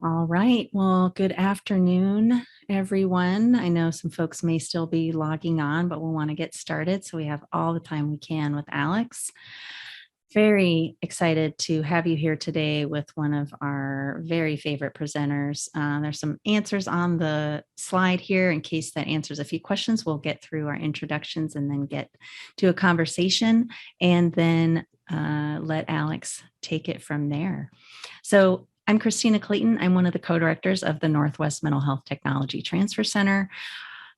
All right. Well, good afternoon, everyone. I know some folks may still be logging on, but we'll want to get started. So we have all the time we can with Aleks. Very excited to have you here today with one of our very favorite presenters. There's some answers on the slide here in case that answers a few questions. We'll get through our introductions and then get to a conversation and then let Aleks take it from there. So I'm Christina Clayton. I'm one of the co-directors of the Northwest Mental Health Technology Transfer Center.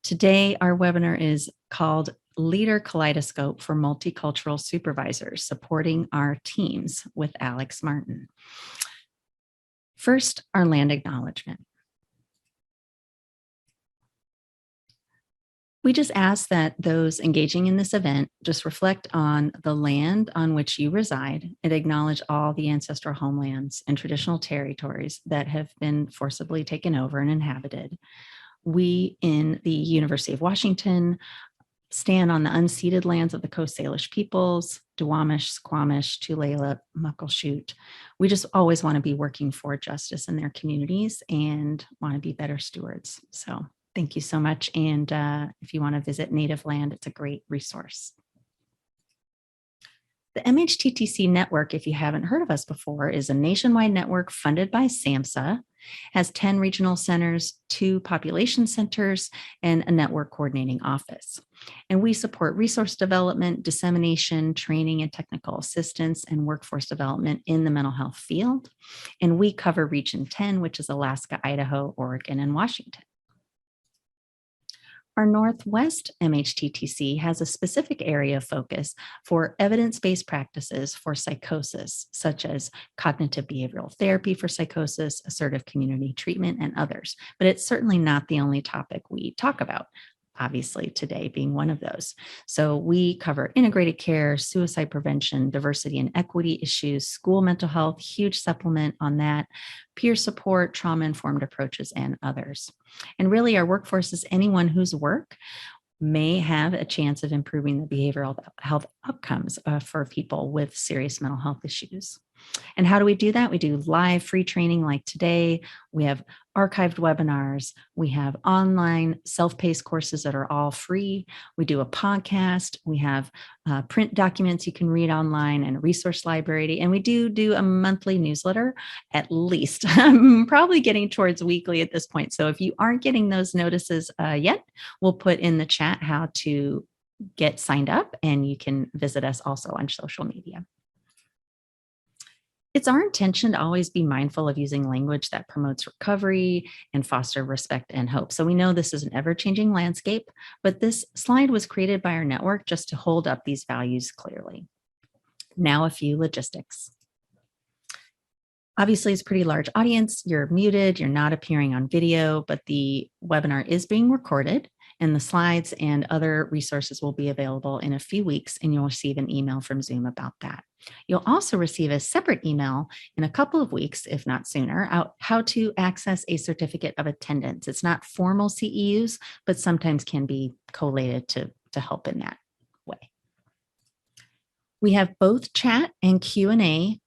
Today, our webinar is called Leader Kaleidoscope for Multicultural Supervisors, Supporting Our Teams with Aleks Martin. First, our land acknowledgement. We just ask that those engaging in this event just reflect on the land on which you reside and acknowledge all the ancestral homelands and traditional territories that have been forcibly taken over and inhabited. We in the University of Washington stand on the unceded lands of the Coast Salish peoples, Duwamish, Squamish, Tulalip, Muckleshoot. We just always want to be working for justice in their communities and want to be better stewards. So thank you so much. And if you want to visit Native Land, it's a great resource. The MHTTC network, if you haven't heard of us before, is a nationwide network funded by SAMHSA, has 10 regional centers, 2 population centers, and a network coordinating office. And we support resource development, dissemination, training, and technical assistance and workforce development in the mental health field. And we cover Region 10, which is Alaska, Idaho, Oregon, and Washington. Our Northwest MHTTC has a specific area of focus for evidence-based practices for psychosis, such as cognitive behavioral therapy for psychosis, assertive community treatment, and others. But it's certainly not the only topic we talk about, obviously today being one of those. So we cover integrated care, suicide prevention, diversity and equity issues, school mental health, huge supplement on that, peer support, trauma-informed approaches, and others. And really our workforce is anyone whose work may have a chance of improving the behavioral health outcomes for people with serious mental health issues. And how do we do that? We do live free training like today. We have archived webinars. We have online self-paced courses that are all free. We do a podcast. We have print documents you can read online and a resource library. And we do a monthly newsletter, at least. I'm probably getting towards weekly at this point. So if you aren't getting those notices yet, we'll put in the chat how to get signed up, and you can visit us also on social media. It's our intention to always be mindful of using language that promotes recovery and foster respect and hope. So we know this is an ever-changing landscape, but this slide was created by our network just to hold up these values clearly. Now a few logistics. Obviously, it's a pretty large audience. You're muted, you're not appearing on video, but the webinar is being recorded, and the slides and other resources will be available in a few weeks, and you'll receive an email from Zoom about that. You'll also receive a separate email in a couple of weeks, if not sooner, out how to access a certificate of attendance. It's not formal CEUs, but sometimes can be collated to help in that way. We have both chat and Q&A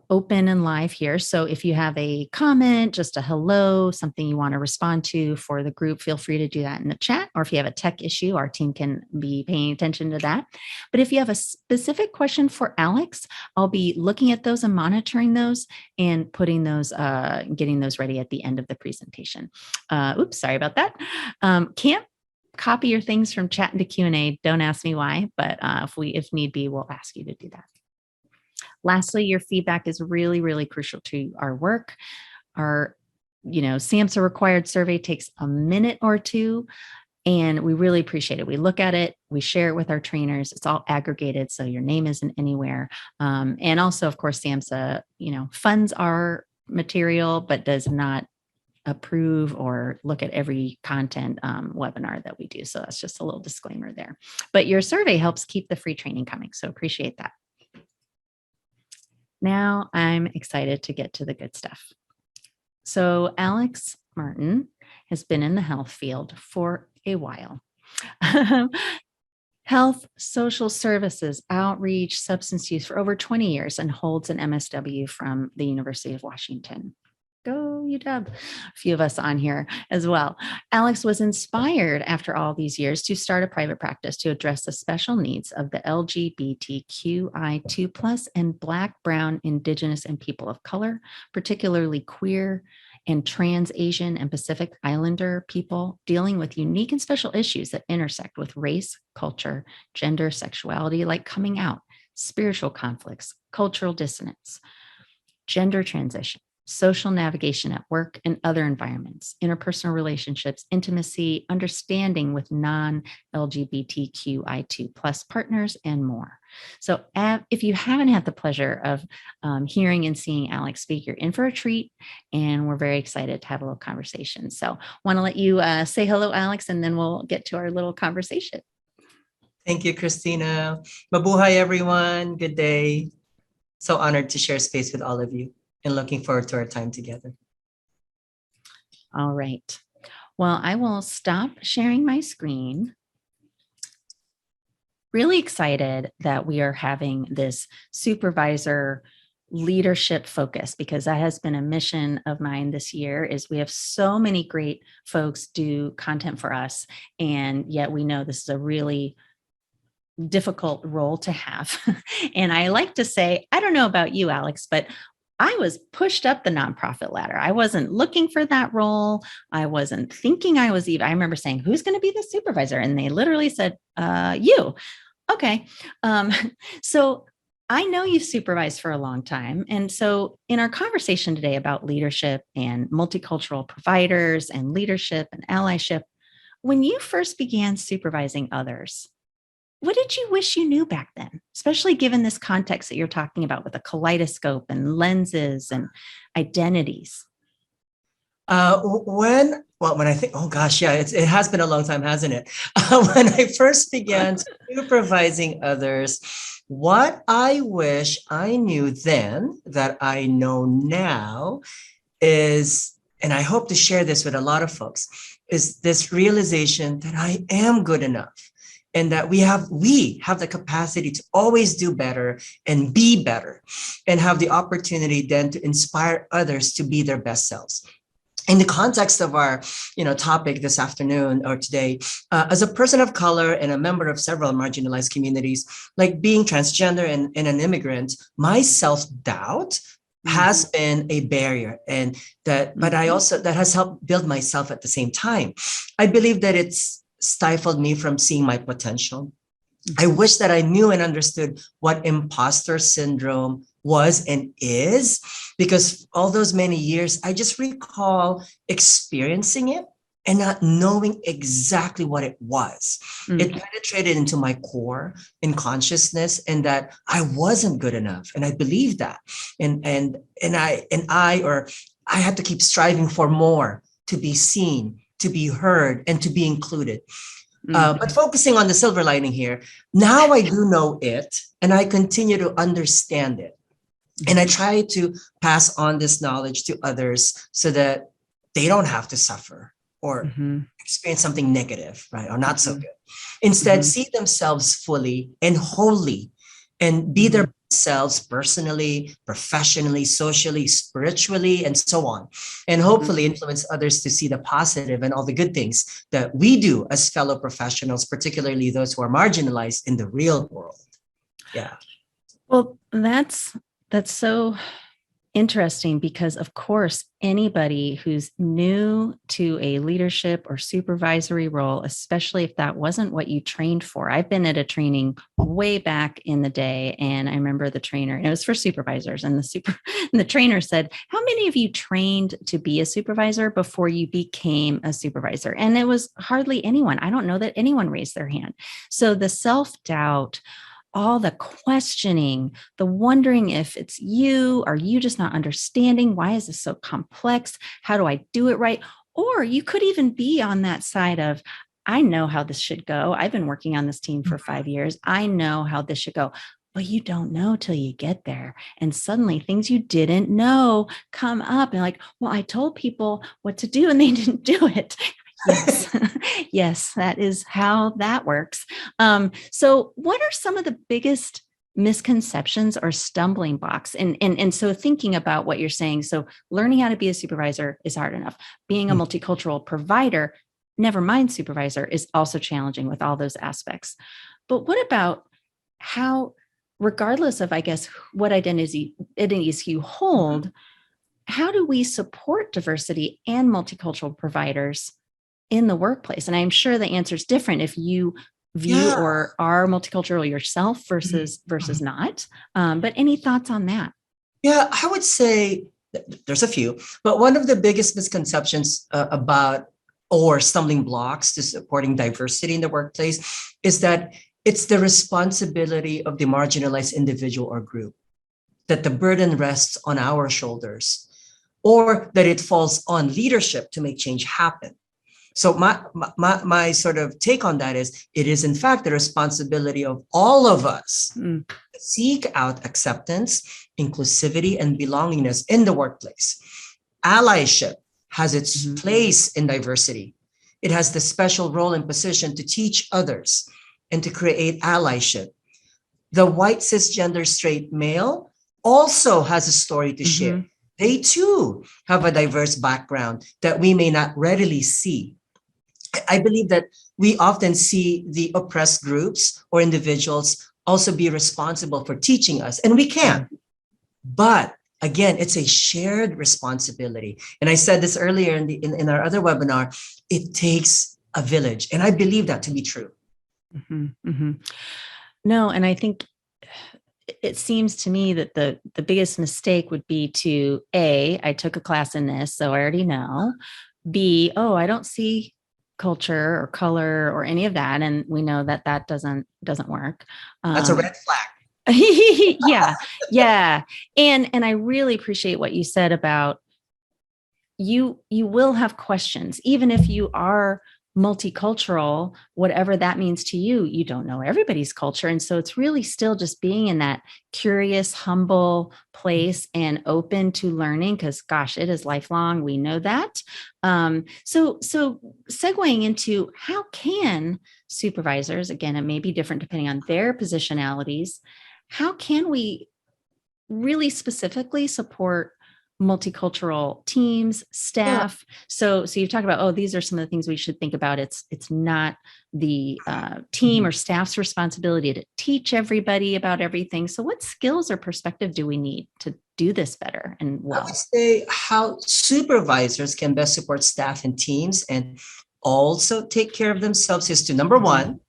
open and live here. So if you have a comment, just a hello, something you want to respond to for the group, feel free to do that in the chat. Or if you have a tech issue, our team can be paying attention to that. But if you have a specific question for Aleks, I'll be looking at those and monitoring those and putting those, getting those ready at the end of the presentation. Oops, sorry about that. Can't copy your things from chat into Q&A. Don't ask me why, but if need be, we'll ask you to do that. Lastly, your feedback is really, really crucial to our work. Our, SAMHSA required survey takes a minute or two, and we really appreciate it. We look at it, we share it with our trainers. It's all aggregated, so your name isn't anywhere. And also, of course, SAMHSA, funds our material, but does not approve or look at every content webinar that we do. So that's just a little disclaimer there. But your survey helps keep the free training coming, so appreciate that. Now I'm excited to get to the good stuff. So Aleks Martin has been in the health field for a while. Health, social services, outreach, substance use for over 20 years, and holds an MSW from the University of Washington. Go UW. A few of us on here as well. Aleks was inspired after all these years to start a private practice to address the special needs of the LGBTQI2 plus and Black, Brown, Indigenous, and people of color, particularly queer and trans Asian and Pacific Islander people dealing with unique and special issues that intersect with race, culture, gender, sexuality, like coming out, spiritual conflicts, cultural dissonance, gender transition, social navigation at work and other environments, interpersonal relationships, intimacy, understanding with non-LGBTQI2 plus partners, and more. So if you haven't had the pleasure of hearing and seeing Aleks speak, you're in for a treat, and we're very excited to have a little conversation. So want to let you say hello, Aleks, and then we'll get to our little conversation. Thank you, Christina. Mabuhay, everyone. Good day. So honored to share space with all of you and looking forward to our time together. All right. Well, I will stop sharing my screen. Really excited that we are having this supervisor leadership focus, because that has been a mission of mine this year. Is we have so many great folks do content for us, and yet we know this is a really difficult role to have. And I like to say, I don't know about you, Aleks, but I was pushed up the nonprofit ladder. I wasn't looking for that role. I wasn't thinking I was even, I remember saying, who's going to be the supervisor? And they literally said, you. Okay. So I know you've supervised for a long time. And so in our conversation today about leadership and multicultural providers and leadership and allyship, when you first began supervising others, what did you wish you knew back then, especially given this context that you're talking about with a kaleidoscope and lenses and identities? When I think, oh gosh, yeah, it has been a long time, hasn't it? When I first began supervising others, what I wish I knew then that I know now is, and I hope to share this with a lot of folks, is this realization that I am good enough. And that we have the capacity to always do better and be better, and have the opportunity then to inspire others to be their best selves. In the context of our topic this afternoon or today, as a person of color and a member of several marginalized communities, like being transgender and an immigrant, my self-doubt has been a barrier, and that has helped build myself at the same time. I believe that it's stifled me from seeing my potential. I wish that I knew and understood what imposter syndrome was and is, because all those many years, I just recall experiencing it and not knowing exactly what it was. It penetrated into my core in consciousness, and that I wasn't good enough. And I believed that. And I had to keep striving for more, to be seen, to be heard, and to be included. But focusing on the silver lining here, now I do know it, and I continue to understand it. And I try to pass on this knowledge to others so that they don't have to suffer or experience something negative, right? Or not so good. Instead, see themselves fully and wholly, and be their selves personally, professionally, socially, spiritually, and so on. And hopefully influence others to see the positive and all the good things that we do as fellow professionals, particularly those who are marginalized in the real world. Yeah. Well, that's so interesting, because of course, anybody who's new to a leadership or supervisory role, especially if that wasn't what you trained for. I've been at a training way back in the day, and I remember the trainer, and it was for supervisors, and the trainer said, how many of you trained to be a supervisor before you became a supervisor? And it was hardly anyone. I don't know that anyone raised their hand. So the self-doubt, all the questioning, the wondering if it's you, are you just not understanding? Why is this so complex? How do I do it right? Or you could even be on that side of, I know how this should go. I've been working on this team for 5 years. I know how this should go. But you don't know till you get there. And suddenly things you didn't know come up, and like, well, I told people what to do and they didn't do it. Yes. Yes, that is how that works. So what are some of the biggest misconceptions or stumbling blocks? And so thinking about what you're saying, so learning how to be a supervisor is hard enough. Being a multicultural provider, never mind supervisor, is also challenging with all those aspects. But what about how, regardless of, I guess, what identities you hold, how do we support diversity and multicultural providers in the workplace? And I'm sure the answer is different if you view or are multicultural yourself versus not. But any thoughts on that? Yeah, I would say there's a few, but one of the biggest misconceptions about or stumbling blocks to supporting diversity in the workplace is that it's the responsibility of the marginalized individual or group, that the burden rests on our shoulders, or that it falls on leadership to make change happen. So my sort of take on that is, it is in fact the responsibility of all of us to seek out acceptance, inclusivity, and belongingness in the workplace. Allyship has its place in diversity. It has the special role and position to teach others and to create allyship. The white cisgender straight male also has a story to share. They too have a diverse background that we may not readily see. I believe that we often see the oppressed groups or individuals also be responsible for teaching us, and we can. But again, it's a shared responsibility. And I said this earlier in our other webinar, it takes a village. And I believe that to be true. No, and I think it seems to me that the biggest mistake would be to A, I took a class in this, so I already know. B, oh, I don't see culture or color or any of that. And we know that that doesn't work. That's a red flag. Yeah. And I really appreciate what you said about you will have questions, even if you are multicultural, whatever that means to you, you don't know everybody's culture. And so it's really still just being in that curious, humble place and open to learning, because gosh, it is lifelong. We know that. So segueing into how can supervisors, again, it may be different depending on their positionalities, how can we really specifically support multicultural teams, staff? So you've talked about, these are some of the things we should think about. It's not the team or staff's responsibility to teach everybody about everything. So what skills or perspective do we need to do this better and well? I would say how supervisors can best support staff and teams and also take care of themselves is to, number one,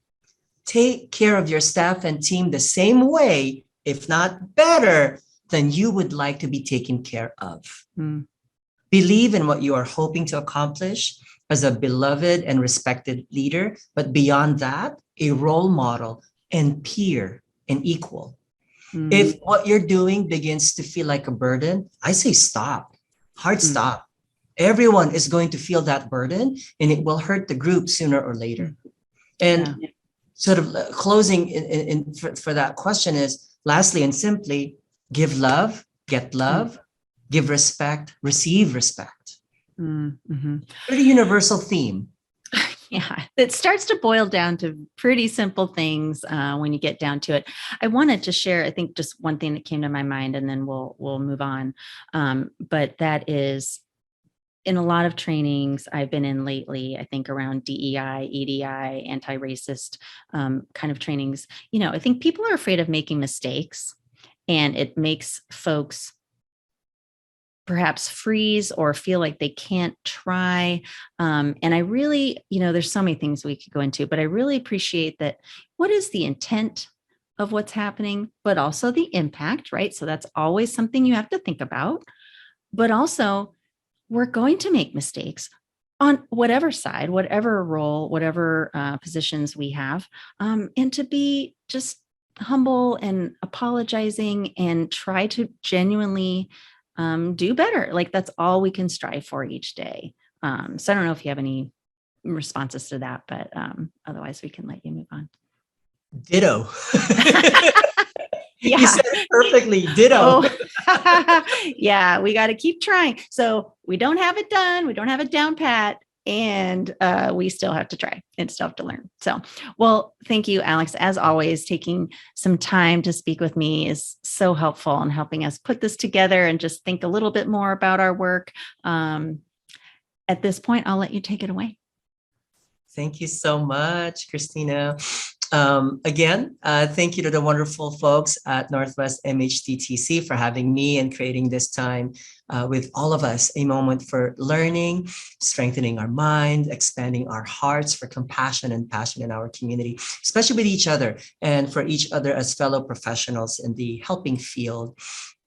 take care of your staff and team the same way, if not better, than you would like to be taken care of. Believe in what you are hoping to accomplish as a beloved and respected leader, but beyond that, a role model and peer and equal. If what you're doing begins to feel like a burden, I say stop, hard stop. Everyone is going to feel that burden, and it will hurt the group sooner or later. And sort of closing for that question is, lastly and simply, give love, get love, give respect, receive respect. Pretty universal theme. Yeah, it starts to boil down to pretty simple things when you get down to it. I wanted to share, I think, just one thing that came to my mind, and then we'll move on. But that is, in a lot of trainings I've been in lately, I think around DEI, EDI, anti-racist kind of trainings, I think people are afraid of making mistakes. And it makes folks perhaps freeze or feel like they can't try. And I really, there's so many things we could go into, but I really appreciate that. What is the intent of what's happening, but also the impact, right? So that's always something you have to think about. But also, we're going to make mistakes on whatever side, whatever role, whatever positions we have, and to be just humble and apologizing and try to genuinely do better. Like, that's all we can strive for each day. So I don't know if you have any responses to that, but otherwise we can let you move on. Ditto. You said it perfectly. Ditto. Yeah, we got to keep trying. So we don't have it done. We don't have it down pat. and we still have to try and still have to learn. So, well, thank you, Aleks. As always, taking some time to speak with me is so helpful in helping us put this together and just think a little bit more about our work. At this point, I'll let you take it away. Thank you so much, Christina. Again, thank you to the wonderful folks at Northwest MHTTC for having me and creating this time with all of us, a moment for learning, strengthening our mind, expanding our hearts for compassion and passion in our community, especially with each other and for each other as fellow professionals in the helping field.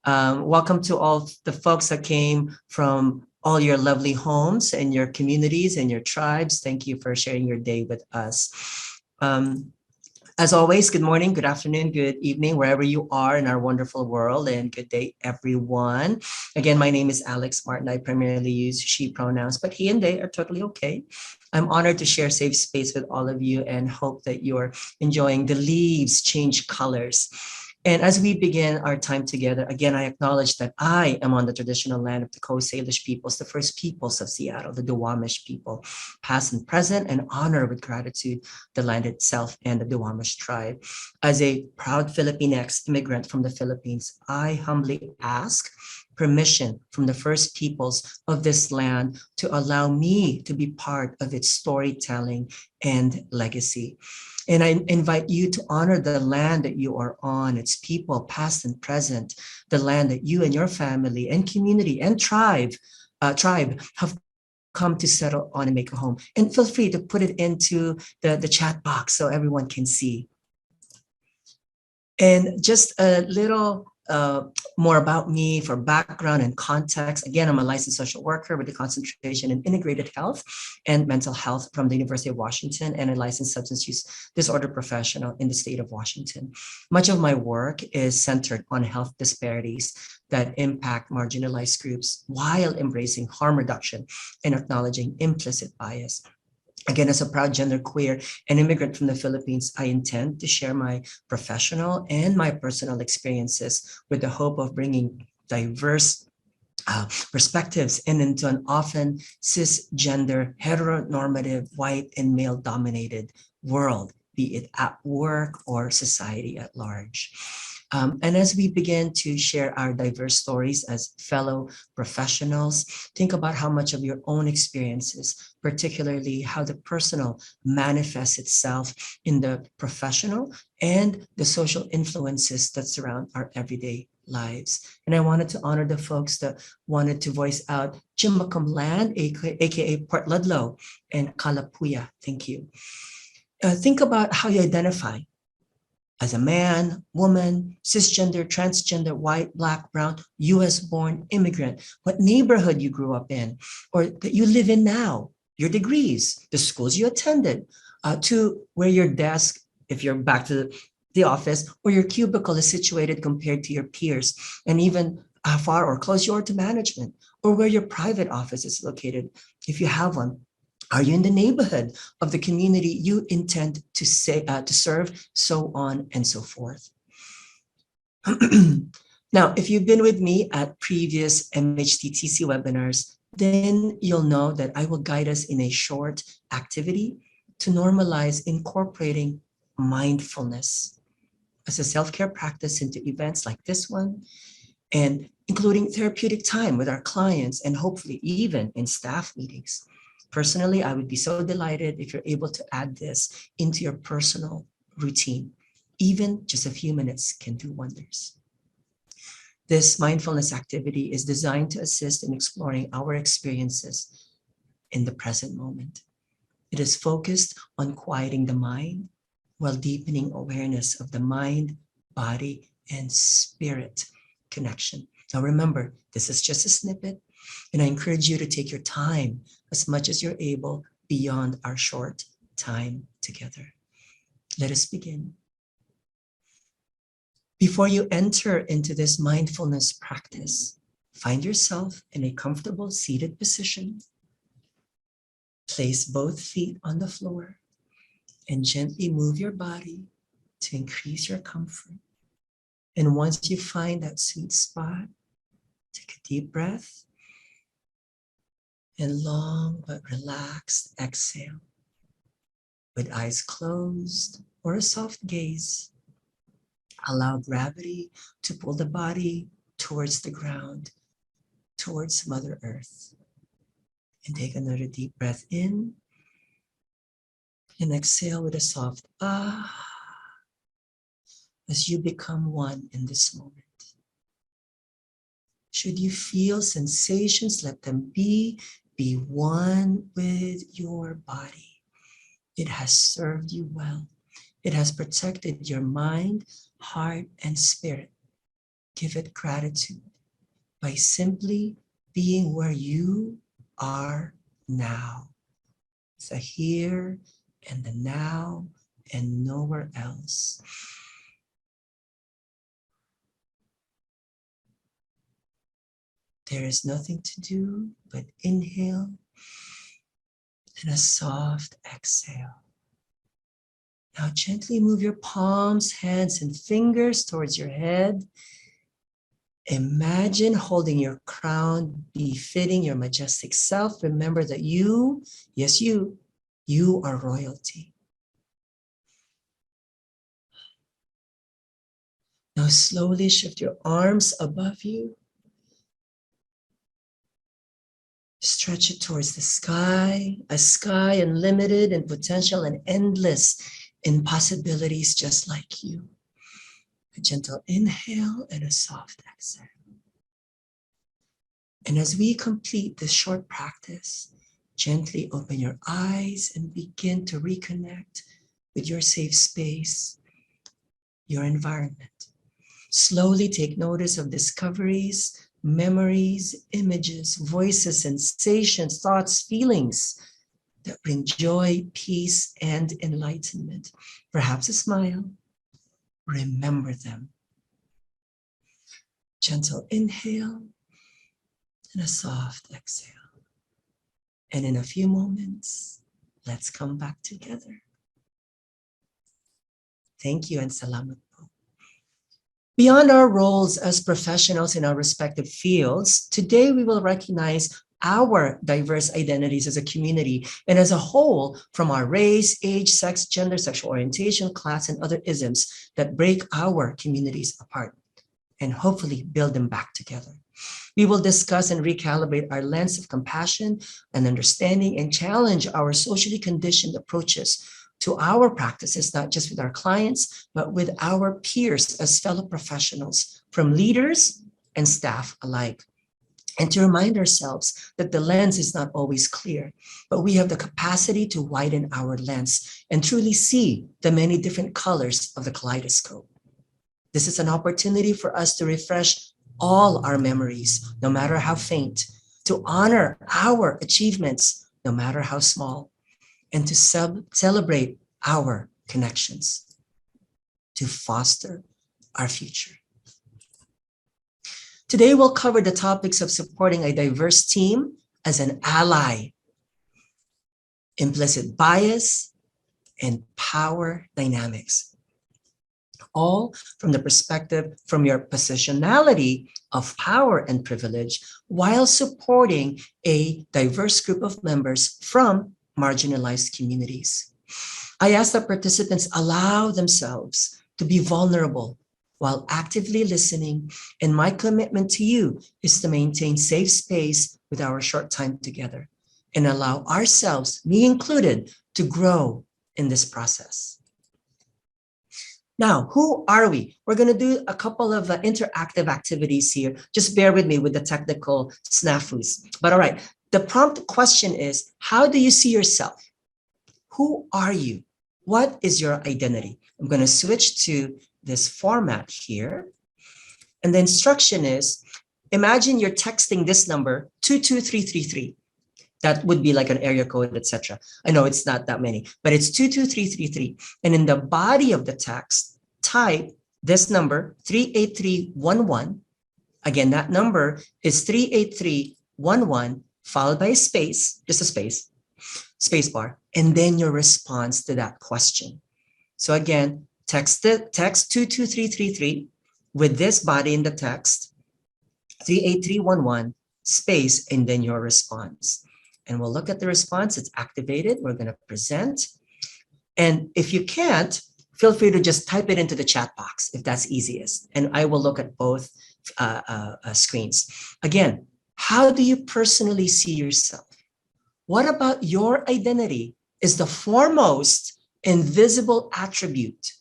Welcome to all the folks that came from all your lovely homes and your communities and your tribes. Thank you for sharing your day with us. As always, good morning, good afternoon, good evening, wherever you are in our wonderful world, and good day, everyone. Again, my name is Aleks Martin. I primarily use she pronouns, but he and they are totally okay. I'm honored to share safe space with all of you and hope that you're enjoying the leaves change colors. And as we begin our time together, again, I acknowledge that I am on the traditional land of the Coast Salish peoples, the first peoples of Seattle, the Duwamish people, past and present, and honor with gratitude the land itself and the Duwamish tribe. As a proud Filipinx immigrant from the Philippines, I humbly ask permission from the first peoples of this land to allow me to be part of its storytelling and legacy. And I invite you to honor the land that you are on, its people, past and present, the land that you and your family and community and tribe have come to settle on and make a home. And feel free to put it into the chat box so everyone can see. And just a little more about me for background and context. Again, I'm a licensed social worker with a concentration in integrated health and mental health from the University of Washington, and a licensed substance use disorder professional in the state of Washington. Much of my work is centered on health disparities that impact marginalized groups while embracing harm reduction and acknowledging implicit bias. Again, as a proud genderqueer and immigrant from the Philippines, I intend to share my professional and my personal experiences with the hope of bringing diverse perspectives into an often cisgender, heteronormative, white and male-dominated world, be it at work or society at large. And as we begin to share our diverse stories as fellow professionals, think about how much of your own experiences, particularly how the personal manifests itself in the professional and the social influences that surround our everyday lives. And I wanted to honor the folks that wanted to voice out Chimacum Land, aka Port Ludlow, and Kalapuya. Thank you. Think about how you identify as a man, woman, cisgender, transgender, white, black, brown, US-born immigrant, what neighborhood you grew up in, or that you live in now, your degrees, the schools you attended, to where your desk, if you're back to the office, or your cubicle is situated compared to your peers, and even how far or close you are to management, or where your private office is located, if you have one. Are you in the neighborhood of the community you intend to serve, so on and so forth? Now, if you've been with me at previous MHTTC webinars, then you'll know that I will guide us in a short activity to normalize incorporating mindfulness as a self-care practice into events like this one, and including therapeutic time with our clients and hopefully even in staff meetings. Personally, I would be so delighted if you're able to add this into your personal routine. Even just a few minutes can do wonders. This mindfulness activity is designed to assist in exploring our experiences in the present moment. It is focused on quieting the mind while deepening awareness of the mind, body, and spirit connection. Now remember, this is just a snippet, and I encourage you to take your time as much as you're able beyond our short time together. Let us begin. Before you enter into this mindfulness practice, find yourself in a comfortable seated position. Place both feet on the floor and gently move your body to increase your comfort. And once you find that sweet spot, take a deep breath And long but relaxed exhale with eyes closed or a soft gaze. Allow gravity to pull the body towards the ground, towards Mother Earth. And take another deep breath in and exhale with a soft ah as you become one in this moment. Should you feel sensations, let them be. Be one with your body. It has served you well. It has protected your mind, heart, and spirit. Give it gratitude by simply being where you are now. The here and the now and nowhere else. There is nothing to do but inhale and a soft exhale. Now gently move your palms, hands, and fingers towards your head. Imagine holding your crown befitting your majestic self. Remember that you, yes, you are royalty. Now slowly shift your arms above you. Stretch it towards the sky, a sky unlimited in potential and endless in possibilities just like you. A gentle inhale and a soft exhale. And as we complete this short practice, gently open your eyes and begin to reconnect with your safe space, your environment. Slowly take notice of discoveries, memories, images, voices, sensations, thoughts, feelings that bring joy, peace, and enlightenment. Perhaps a smile. Remember them. Gentle inhale and a soft exhale. And in a few moments, let's come back together. Thank you and salamat po. Beyond our roles as professionals in our respective fields, today we will recognize our diverse identities as a community and as a whole, from our race, age, sex, gender, sexual orientation, class, and other isms that break our communities apart, and hopefully build them back together. We will discuss and recalibrate our lens of compassion and understanding and challenge our socially conditioned approaches to our practices, not just with our clients, but with our peers as fellow professionals, from leaders and staff alike. And to remind ourselves that the lens is not always clear, but we have the capacity to widen our lens and truly see the many different colors of the kaleidoscope. This is an opportunity for us to refresh all our memories, no matter how faint, to honor our achievements, no matter how small, and to celebrate our connections, to foster our future. Today, we'll cover the topics of supporting a diverse team as an ally, implicit bias, and power dynamics, all from the perspective from your positionality of power and privilege, while supporting a diverse group of members from marginalized communities. I ask that participants allow themselves to be vulnerable while actively listening, and my commitment to you is to maintain safe space with our short time together and allow ourselves, me included, to grow in this process. Now, who are we? We're going to do a couple of interactive activities here. Just bear with me with the technical snafus. But all right, the prompt question is, how do you see yourself? Who are you? What is your identity? I'm going to switch to this format here. And the instruction is, imagine you're texting this number 22333. That would be like an area code, etc. I know it's not that many, but it's 22333. And in the body of the text, type this number 38311. Again, that number is 38311 followed by a space, just a space bar, and then your response to that question. So again, text 22333 with this body in the text, 38311 space, and then your response. And we'll look at the response. It's activated. We're going to present. And if you can't, feel free to just type it into the chat box if that's easiest. And I will look at both screens. Again, how do you personally see yourself? What about your identity is the foremost invisible attribute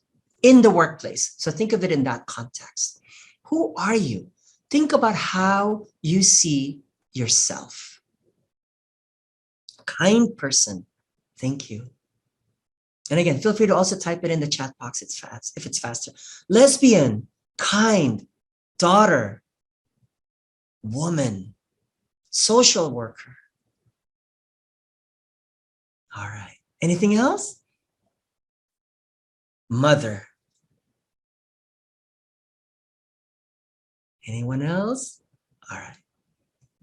in the workplace? So think of it in that context. Who are you? Think about how you see yourself. Kind person. Thank you. And again, feel free to also type it in the chat box if it's faster. Lesbian, kind, daughter, woman, social worker. All right. Anything else? Mother. Anyone else? All right.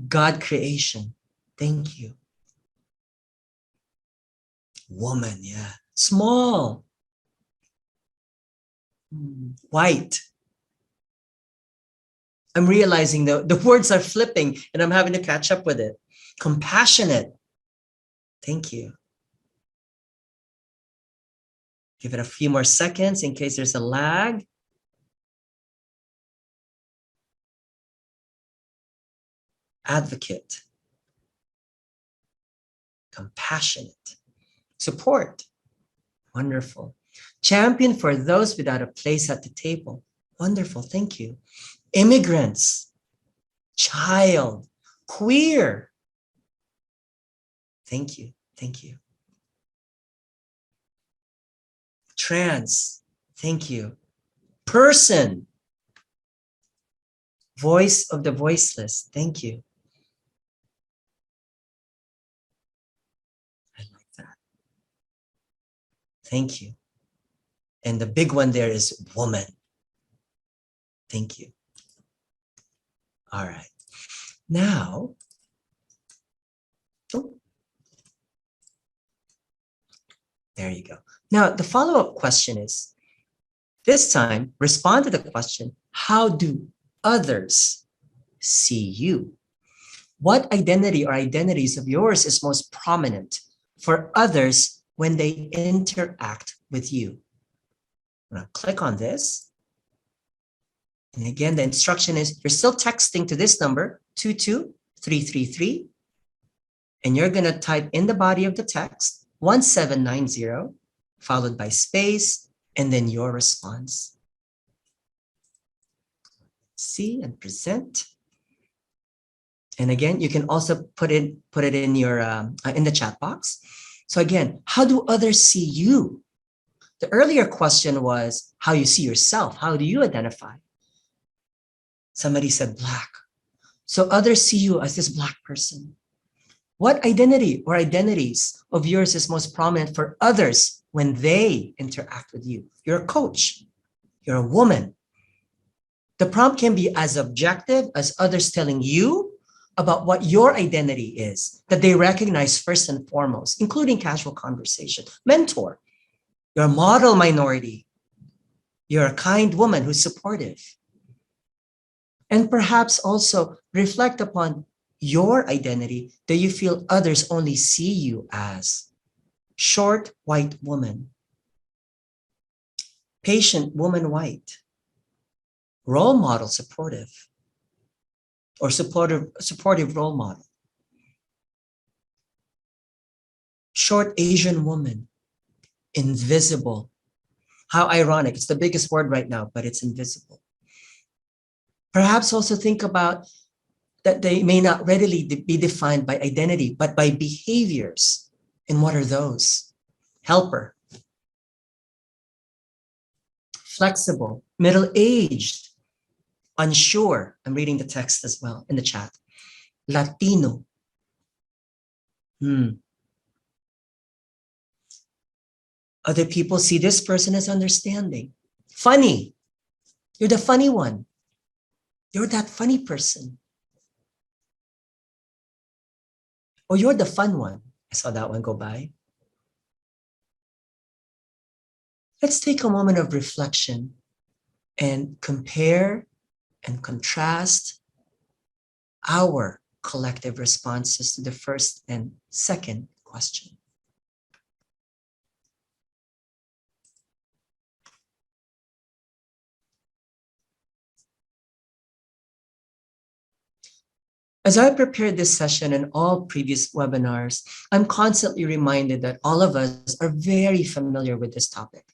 God creation. Thank you. Woman, yeah. Small. White. I'm realizing the words are flipping and I'm having to catch up with it. Compassionate. Thank you. Give it a few more seconds in case there's a lag. Advocate. Compassionate. Support. Wonderful. Champion for those without a place at the table. Wonderful. Thank you. Immigrants. Child. Queer. Thank you. Thank you. Trans. Thank you. Person. Voice of the voiceless. Thank you. I like that. Thank you. And the big one there is woman. Thank you. All right. Now, there you go. Now, the follow-up question is, this time, respond to the question, how do others see you? What identity or identities of yours is most prominent for others when they interact with you? I'm going to click on this. And again, the instruction is you're still texting to this number, 22333, and you're going to type in the body of the text 1790, followed by space, and then your response. See and present. And again, you can also put it in your in the chat box. So again, how do others see you? The earlier question was how you see yourself. How do you identify? Somebody said black. So others see you as this black person. What identity or identities of yours is most prominent for others when they interact with you? You're a coach. You're a woman. The prompt can be as objective as others telling you about what your identity is that they recognize first and foremost, including casual conversation. Mentor. You're a model minority. You're a kind woman who's supportive. And perhaps also reflect upon your identity that you feel others only see you as. Short, white woman. Patient woman, white. Role model, supportive. Or supportive role model. Short Asian woman. Invisible. How ironic. It's the biggest word right now, but it's invisible. Perhaps also think about that they may not readily be defined by identity, but by behaviors. And what are those? Helper. Flexible. Middle-aged. Unsure. I'm reading the text as well in the chat. Latino. Other people see this person as understanding. Funny. You're the funny one. You're that funny person. Or you're the fun one. I saw that one go by. Let's take a moment of reflection and compare and contrast our collective responses to the first and second question. As I prepared this session and all previous webinars, I'm constantly reminded that all of us are very familiar with this topic.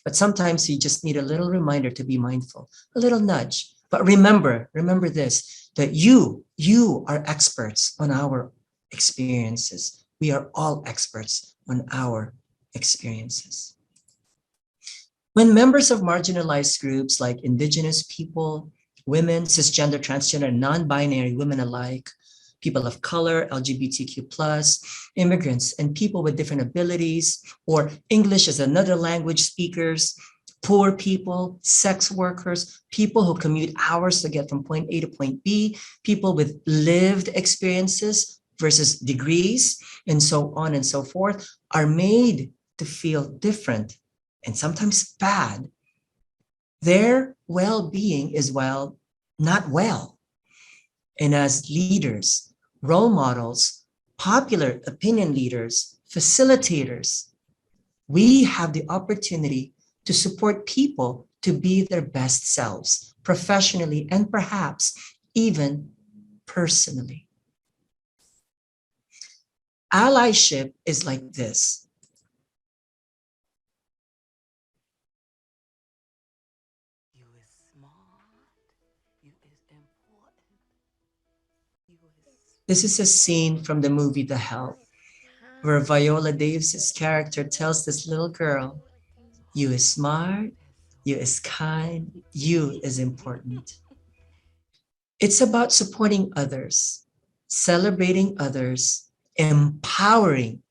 But sometimes you just need a little reminder to be mindful, a little nudge. But remember this, that you are experts on our experiences. We are all experts on our experiences. When members of marginalized groups like Indigenous people, women, cisgender, transgender, non-binary women alike, people of color, LGBTQ+, immigrants, and people with different abilities, or English as another language speakers, poor people, sex workers, people who commute hours to get from point A to point B, people with lived experiences versus degrees, and so on and so forth, are made to feel different and sometimes bad. Their well-being is, well, not well. And as leaders, role models, popular opinion leaders, facilitators, we have the opportunity to support people to be their best selves, professionally and perhaps even personally. Allyship is like this. You is smart. You is important. You is This is a scene from the movie The Help, where Viola Davis's character tells this little girl, you is smart, you is kind, you is important. It's about supporting others, celebrating others, empowering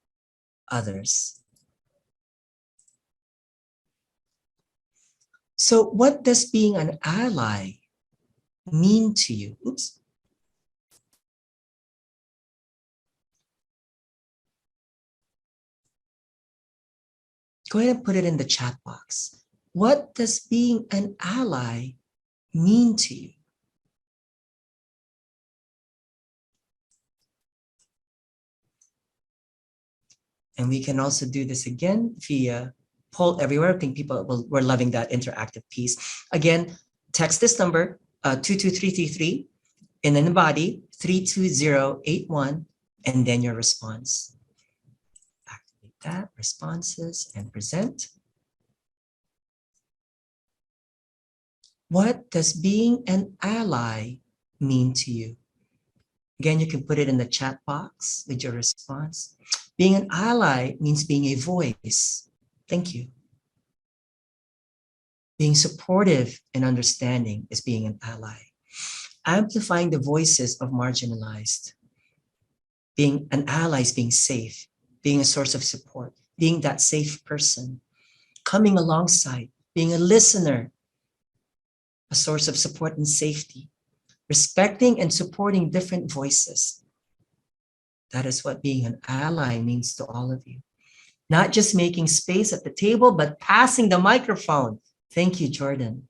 others. So what does being an ally mean to you? Oops. Go ahead and put it in the chat box. What does being an ally mean to you? And we can also do this again via poll everywhere. I think people were loving that interactive piece. Again, text this number, 22333, and in the body, 32081, and then your response. Activate that, responses, and present. What does being an ally mean to you? Again, you can put it in the chat box with your response. Being an ally means being a voice. Thank you. Being supportive and understanding is being an ally. Amplifying the voices of marginalized. Being an ally is being safe, being a source of support, being that safe person, coming alongside, being a listener, a source of support and safety, respecting and supporting different voices. That is what being an ally means to all of you. Not just making space at the table, but passing the microphone. Thank you, Jordan.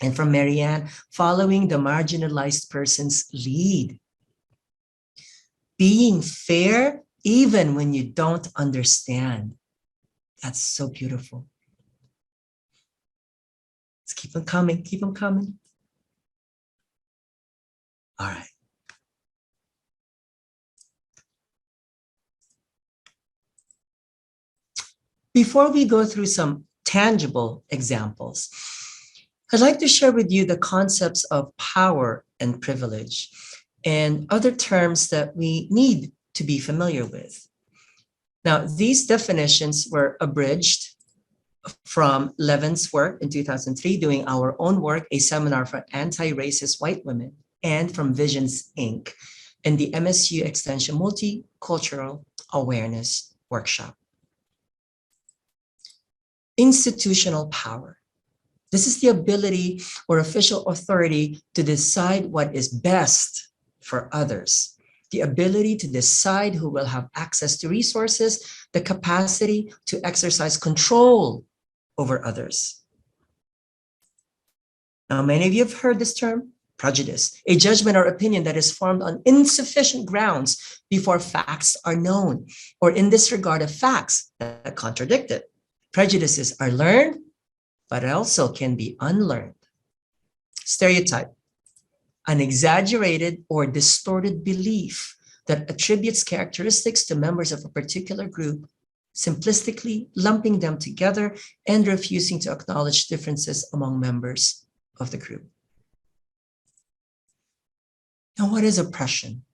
And from Marianne, following the marginalized person's lead. Being fair even when you don't understand. That's so beautiful. Let's keep them coming, keep them coming. All right. Before we go through some tangible examples, I'd like to share with you the concepts of power and privilege and other terms that we need to be familiar with. Now, these definitions were abridged from Levin's work in 2003, doing our own work, a seminar for anti-racist white women, and from Visions, Inc., and the MSU Extension Multicultural Awareness Workshop. Institutional power. This is the ability or official authority to decide what is best for others. The ability to decide who will have access to resources, the capacity to exercise control over others. Now, many of you have heard this term, Prejudice, a judgment or opinion that is formed on insufficient grounds before facts are known, or in disregard of facts that contradict it. Prejudices are learned, but also can be unlearned. Stereotype, an exaggerated or distorted belief that attributes characteristics to members of a particular group, simplistically lumping them together and refusing to acknowledge differences among members of the group. Now, what is oppression?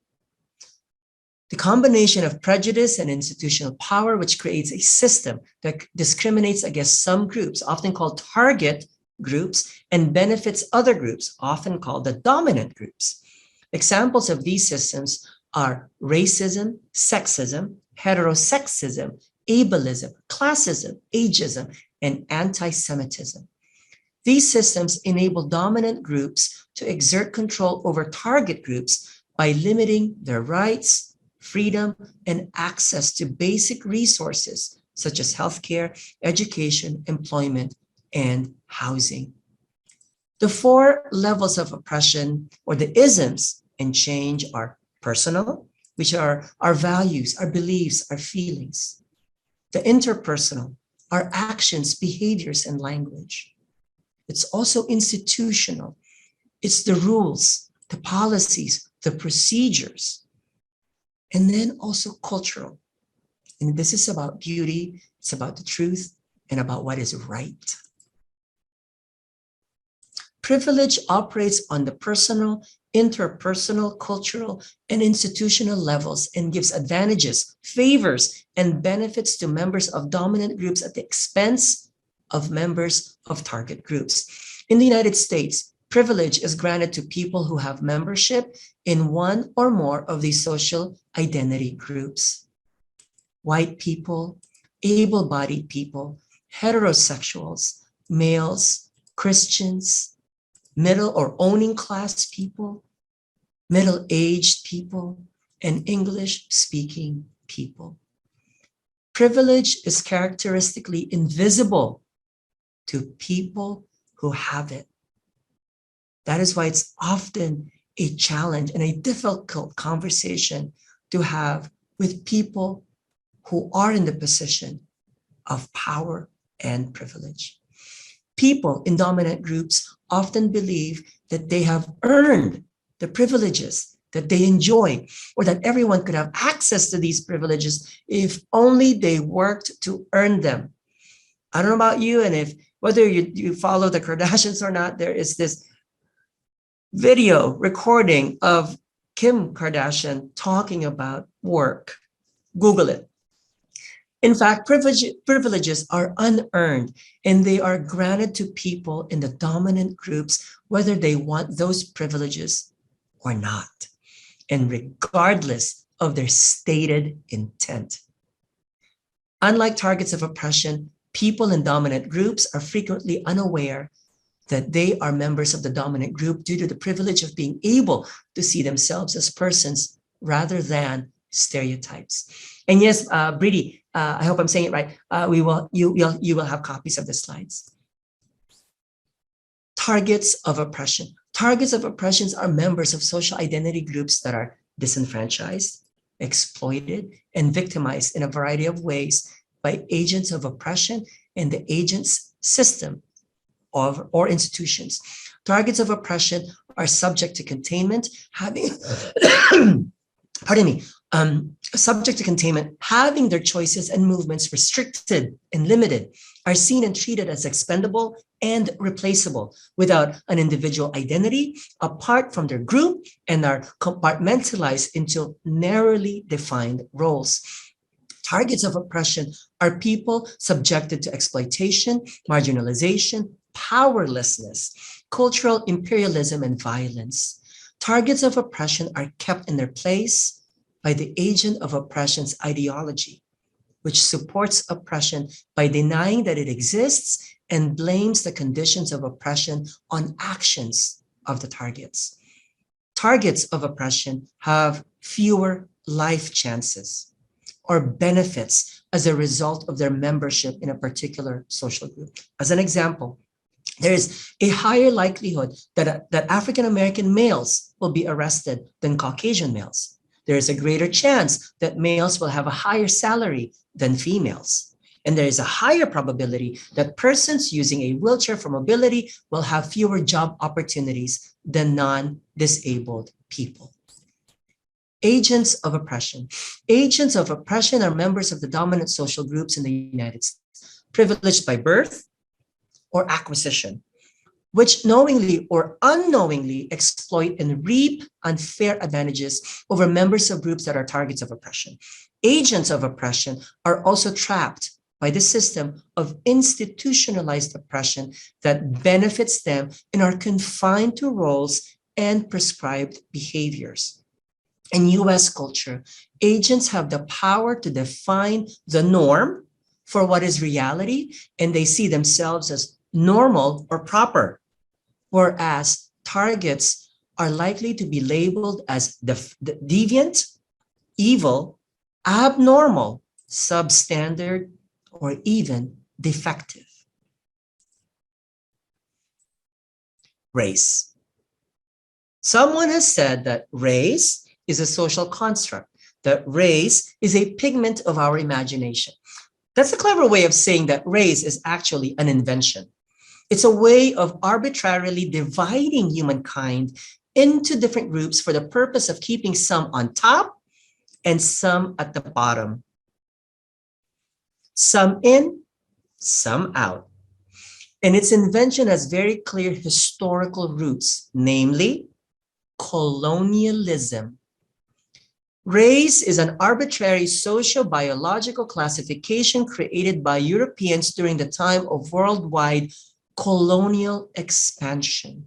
The combination of prejudice and institutional power, which creates a system that discriminates against some groups, often called target groups, and benefits other groups, often called the dominant groups. Examples of these systems are racism, sexism, heterosexism, ableism, classism, ageism, and anti-Semitism. These systems enable dominant groups to exert control over target groups by limiting their rights, freedom, and access to basic resources such as healthcare, education, employment, and housing. The 4 levels of oppression, or the isms, and change are personal, which are our values, our beliefs, our feelings. The interpersonal, our actions, behaviors, and language. It's also institutional. It's the rules, the policies, the procedures. And then also cultural. And this is about beauty, it's about the truth, and about what is right. Privilege operates on the personal, interpersonal, cultural, and institutional levels and gives advantages, favors, and benefits to members of dominant groups at the expense of members of target groups. In the United States, privilege is granted to people who have membership in one or more of these social identity groups. White people, able-bodied people, heterosexuals, males, Christians, middle or owning class people, middle-aged people, and English-speaking people. Privilege is characteristically invisible to people who have it. That is why it's often a challenge and a difficult conversation to have with people who are in the position of power and privilege. People in dominant groups often believe that they have earned the privileges that they enjoy, or that everyone could have access to these privileges if only they worked to earn them. I don't know about you, and if whether you follow the Kardashians or not, there is this video recording of Kim Kardashian talking about work. Google it. In fact, privileges are unearned, and they are granted to people in the dominant groups, whether they want those privileges or not, and regardless of their stated intent. Unlike targets of oppression, people in dominant groups are frequently unaware that they are members of the dominant group due to the privilege of being able to see themselves as persons rather than stereotypes. And yes, Brady, I hope I'm saying it right. You will have copies of the slides. Targets of oppression. Targets of oppressions are members of social identity groups that are disenfranchised, exploited, and victimized in a variety of ways by agents of oppression and the agent's system or institutions. Targets of oppression are subject to containment, having subject to containment, having their choices and movements restricted and limited, are seen and treated as expendable and replaceable without an individual identity apart from their group, and are compartmentalized into narrowly defined roles. Targets of oppression are people subjected to exploitation, marginalization, powerlessness, cultural imperialism, and violence. Targets of oppression are kept in their place by the agent of oppression's ideology, which supports oppression by denying that it exists and blames the conditions of oppression on actions of the targets. Targets of oppression have fewer life chances or benefits as a result of their membership in a particular social group. As an example, There is a higher likelihood that African American males will be arrested than Caucasian males. There is a greater chance that males will have a higher salary than females. And there is a higher probability that persons using a wheelchair for mobility will have fewer job opportunities than non-disabled people. Agents of oppression. Agents of oppression are members of the dominant social groups in the United States, privileged by birth or acquisition, which knowingly or unknowingly exploit and reap unfair advantages over members of groups that are targets of oppression. Agents of oppression are also trapped by the system of institutionalized oppression that benefits them and are confined to roles and prescribed behaviors. In US culture, agents have the power to define the norm for what is reality, and they see themselves as normal or proper, whereas targets are likely to be labeled as deviant, evil, abnormal, substandard, or even defective. Race. Someone has said that race is a social construct, that race is a pigment of our imagination. That's a clever way of saying that race is actually an invention. It's a way of arbitrarily dividing humankind into different groups for the purpose of keeping some on top and some at the bottom. Some in, some out. And its invention has very clear historical roots, namely colonialism. Race is an arbitrary socio-biological classification created by Europeans during the time of worldwide colonial expansion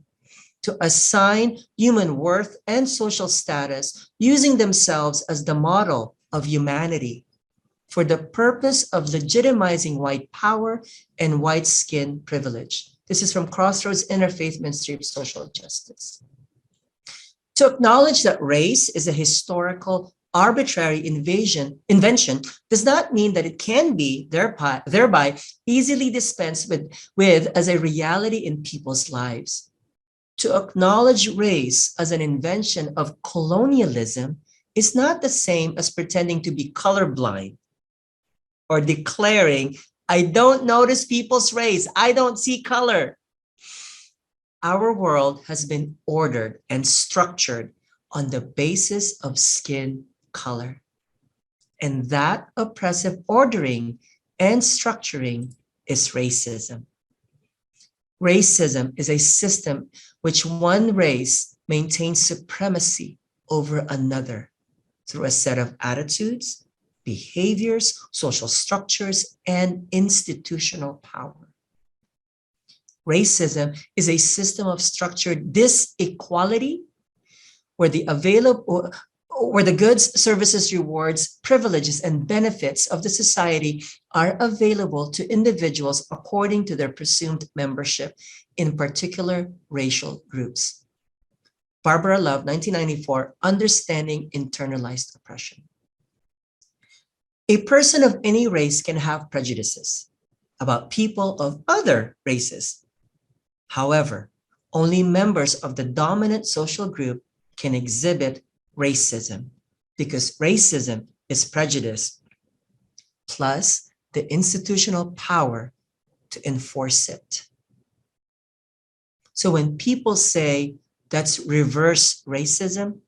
to assign human worth and social status, using themselves as the model of humanity for the purpose of legitimizing white power and white skin privilege. This is from Crossroads Interfaith Ministry of Social Justice. To acknowledge that race is a historical arbitrary invention does not mean that it can be thereby easily dispensed with as a reality in people's lives. To acknowledge race as an invention of colonialism is not the same as pretending to be colorblind or declaring, I don't notice people's race, I don't see color. Our world has been ordered and structured on the basis of skin color. And that oppressive ordering and structuring is racism. Racism is a system which one race maintains supremacy over another through a set of attitudes, behaviors, social structures, and institutional power. Racism is a system of structured disequality where the goods, services, rewards, privileges, and benefits of the society are available to individuals according to their presumed membership in particular racial groups. Barbara Love, 1994, Understanding Internalized Oppression. A person of any race can have prejudices about people of other races. However, only members of the dominant social group can exhibit racism because racism is prejudice plus the institutional power to enforce it. So when people say that's reverse racism,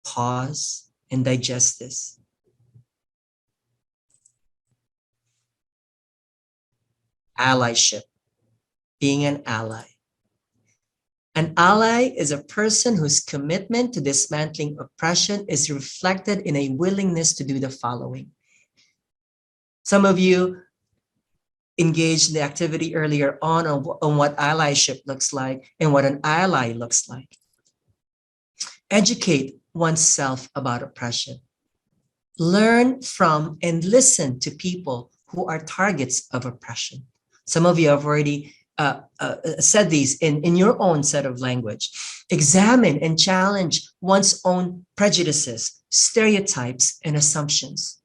pause and digest this. Allyship, being an ally. An ally is a person whose commitment to dismantling oppression is reflected in a willingness to do the following. Some of you engaged in the activity earlier on what allyship looks like and what an ally looks like. Educate oneself about oppression. Learn from and listen to people who are targets of oppression. Some of you have already said these in your own set of language. Examine and challenge one's own prejudices, stereotypes, and assumptions.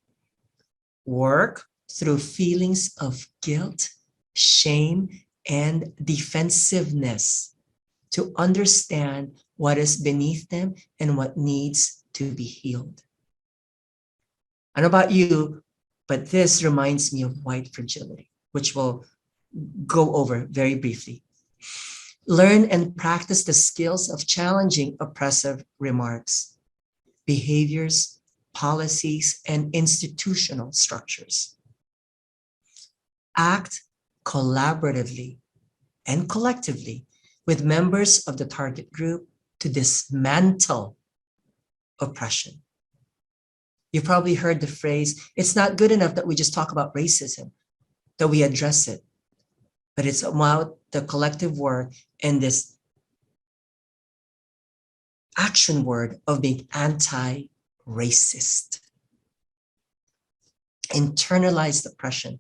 Work through feelings of guilt, shame, and defensiveness to understand what is beneath them and what needs to be healed. I don't know about you, but this reminds me of white fragility, which we'll go over very briefly. Learn and practice the skills of challenging oppressive remarks, behaviors, policies, and institutional structures. Act collaboratively and collectively with members of the target group to dismantle oppression. You've probably heard the phrase, it's not good enough that we just talk about racism, that we address it, but it's about the collective work and this action word of being anti-racist. Internalized oppression,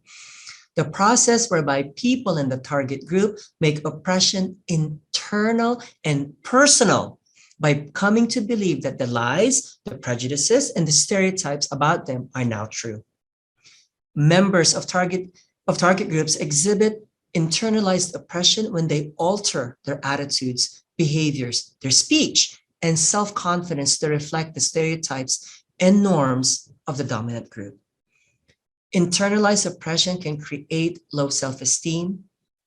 the process whereby people in the target group make oppression internal and personal by coming to believe that the lies, the prejudices, and the stereotypes about them are now true. Members of target groups exhibit internalized oppression when they alter their attitudes, behaviors, their speech, and self-confidence to reflect the stereotypes and norms of the dominant group. Internalized oppression can create low self-esteem,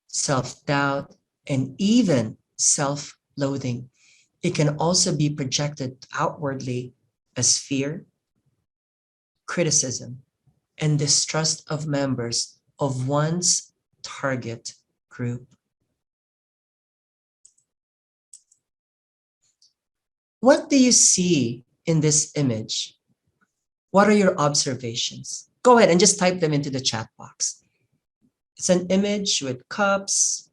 self-doubt, and even self-loathing. It can also be projected outwardly as fear, criticism, and distrust of members of one's target group. What do you see in this image? What are your observations? Go ahead and just type them into the chat box. It's an image with cups.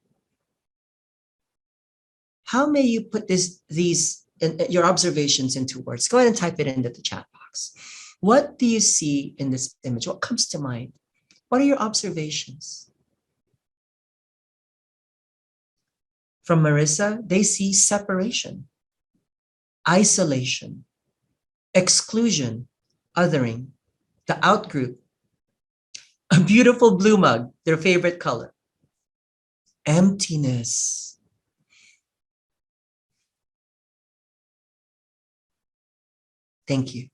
How may you put your observations into words? Go ahead and type it into the chat box. What do you see in this image? What comes to mind? What are your observations? From Marissa, they see separation, isolation, exclusion, othering, the outgroup, a beautiful blue mug, their favorite color, emptiness. Thank you.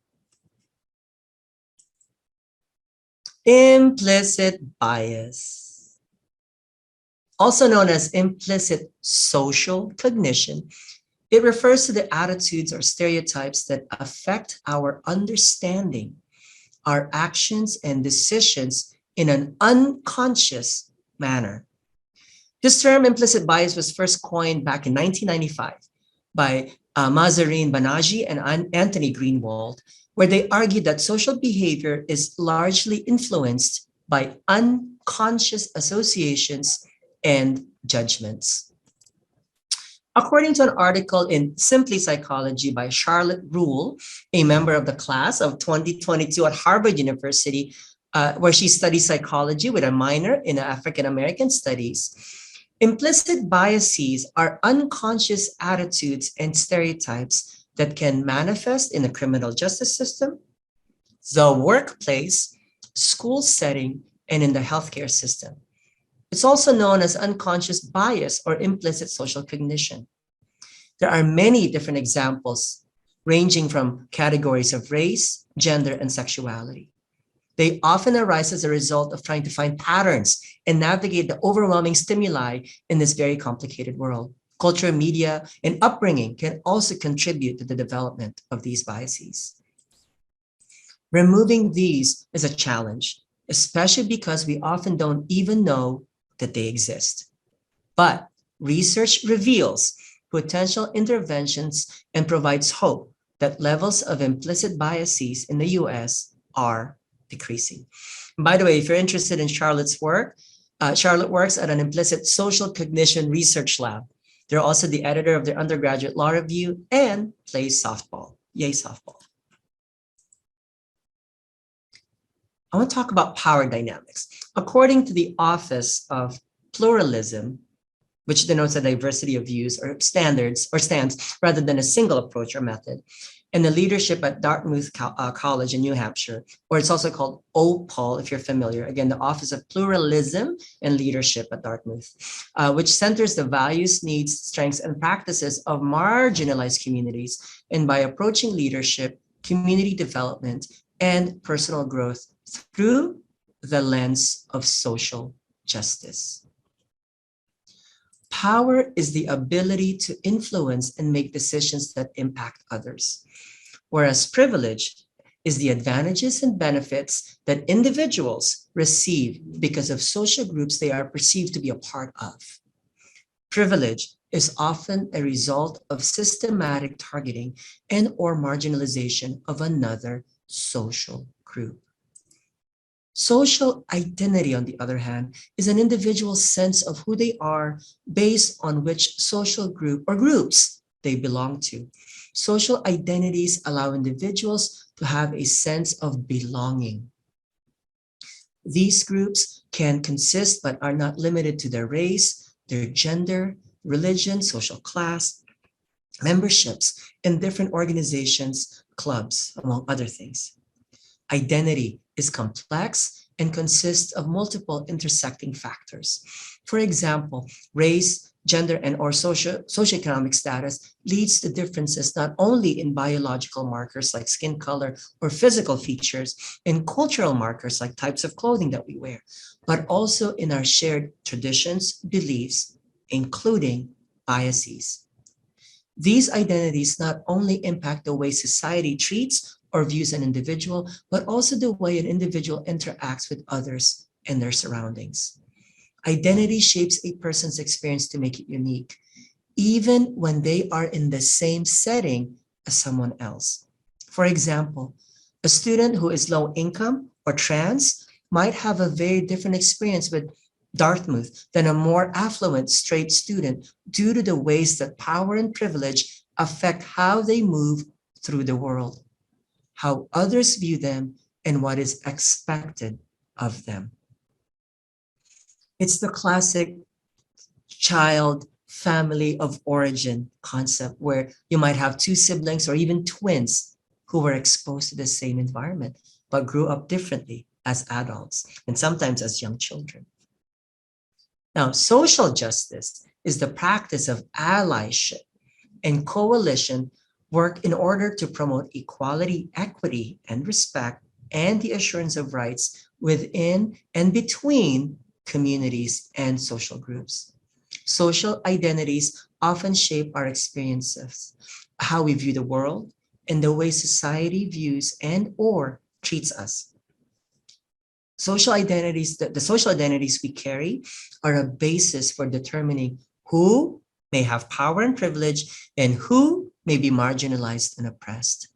Implicit bias, also known as implicit social cognition. It refers to the attitudes or stereotypes that affect our understanding, our actions and decisions in an unconscious manner. This term implicit bias was first coined back in 1995 by Mahzarin Banaji and Anthony Greenwald, where they argued that social behavior is largely influenced by unconscious associations and judgments. According to an article in Simply Psychology by Charlotte Rule, a member of the class of 2022 at Harvard University, where she studies psychology with a minor in African American studies, implicit biases are unconscious attitudes and stereotypes that can manifest in the criminal justice system, the workplace, school setting, and in the healthcare system. It's also known as unconscious bias or implicit social cognition. There are many different examples ranging from categories of race, gender, and sexuality. They often arise as a result of trying to find patterns and navigate the overwhelming stimuli in this very complicated world. Culture, media, and upbringing can also contribute to the development of these biases. Removing these is a challenge, especially because we often don't even know that they exist. But research reveals potential interventions and provides hope that levels of implicit biases in the US are decreasing. And by the way, if you're interested in Charlotte's work, Charlotte works at an implicit social cognition research lab. They're also the editor of their undergraduate law review and plays softball. Yay, softball. I want to talk about power dynamics. According to the Office of Pluralism, which denotes a diversity of views or standards or stance rather than a single approach or method, and the leadership at Dartmouth College in New Hampshire, or it's also called OPAL, if you're familiar. Again, the Office of Pluralism and Leadership at Dartmouth, which centers the values, needs, strengths, and practices of marginalized communities. And by approaching leadership, community development, and personal growth through the lens of social justice. Power is the ability to influence and make decisions that impact others, whereas privilege is the advantages and benefits that individuals receive because of social groups they are perceived to be a part of. Privilege is often a result of systematic targeting and or marginalization of another social group. Social identity, on the other hand, is an individual's sense of who they are based on which social group or groups they belong to. Social identities allow individuals to have a sense of belonging. These groups can consist but are not limited to their race, their gender, religion, social class, memberships in different organizations, clubs, among other things. Identity is complex and consists of multiple intersecting factors. For example, race, gender, and or socioeconomic status leads to differences not only in biological markers like skin color or physical features, in cultural markers like types of clothing that we wear, but also in our shared traditions, beliefs, including biases. These identities not only impact the way society treats or views an individual, but also the way an individual interacts with others and their surroundings. Identity shapes a person's experience to make it unique, even when they are in the same setting as someone else. For example, a student who is low income or trans might have a very different experience with Dartmouth than a more affluent straight student due to the ways that power and privilege affect how they move through the world, how others view them, and what is expected of them. It's the classic child family of origin concept where you might have two siblings or even twins who were exposed to the same environment, but grew up differently as adults and sometimes as young children. Now, social justice is the practice of allyship and coalition work in order to promote equality, equity, and respect, and the assurance of rights within and between communities and social groups. Social identities often shape our experiences, how we view the world, and the way society views and or treats us. Social identities, the social identities we carry are a basis for determining who may have power and privilege and who may be marginalized and oppressed.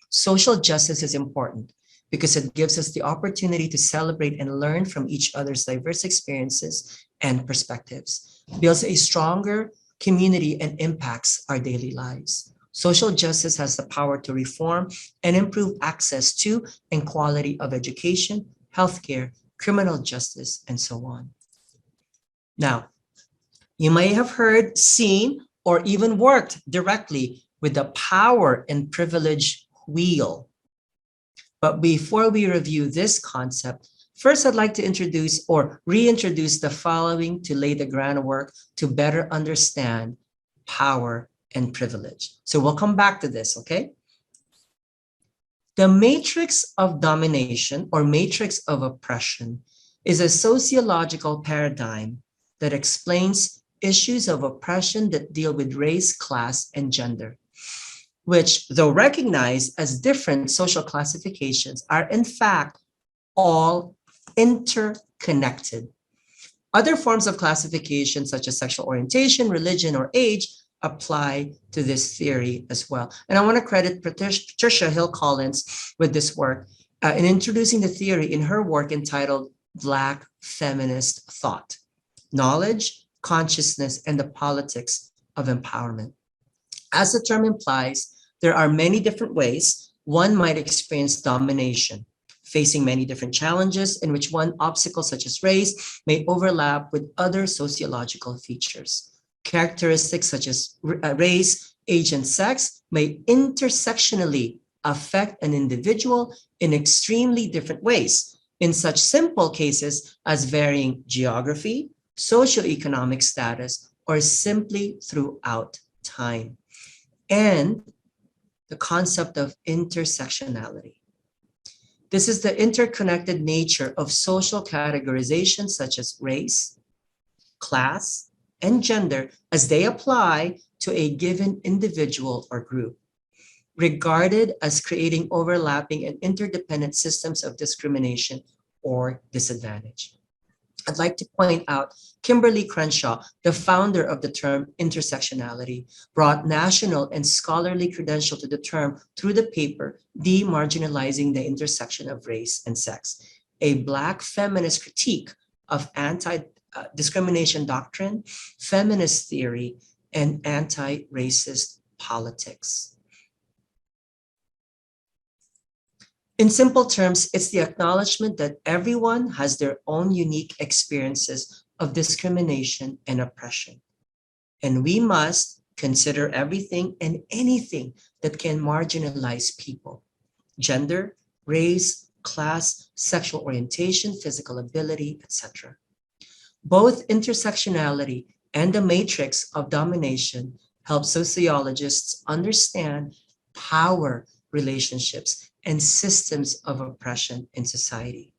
Social justice is important because it gives us the opportunity to celebrate and learn from each other's diverse experiences and perspectives, builds a stronger community, and impacts our daily lives. Social justice has the power to reform and improve access to and quality of education, healthcare, criminal justice, and so on. Now, you may have heard, seen, or even worked directly with the power and privilege wheel. But before we review this concept, first I'd like to introduce or reintroduce the following to lay the groundwork to better understand power and privilege. So we'll come back to this, okay? The matrix of domination or matrix of oppression is a sociological paradigm that explains issues of oppression that deal with race, class, and gender, which, though recognized as different social classifications, are in fact all interconnected. Other forms of classification, such as sexual orientation, religion, or age, apply to this theory as well. And I want to credit Patricia Hill Collins with this work in introducing the theory in her work entitled Black Feminist Thought, Knowledge, Consciousness, and the Politics of Empowerment. As the term implies, there are many different ways one might experience domination, facing many different challenges in which one obstacle such as race may overlap with other sociological features. Characteristics such as race, age, and sex may intersectionally affect an individual in extremely different ways, in such simple cases as varying geography, socioeconomic status, or simply throughout time. And the concept of intersectionality. This is the interconnected nature of social categorizations such as race, class, and gender as they apply to a given individual or group, regarded as creating overlapping and interdependent systems of discrimination or disadvantage. I'd like to point out Kimberly Crenshaw, the founder of the term intersectionality, brought national and scholarly credential to the term through the paper Demarginalizing the Intersection of Race and Sex, a Black feminist critique of anti-discrimination doctrine, feminist theory, and anti-racist politics. In simple terms, it's the acknowledgement that everyone has their own unique experiences of discrimination and oppression. And we must consider everything and anything that can marginalize people: gender, race, class, sexual orientation, physical ability, etc. Both intersectionality and the matrix of domination help sociologists understand power relationships and systems of oppression in society.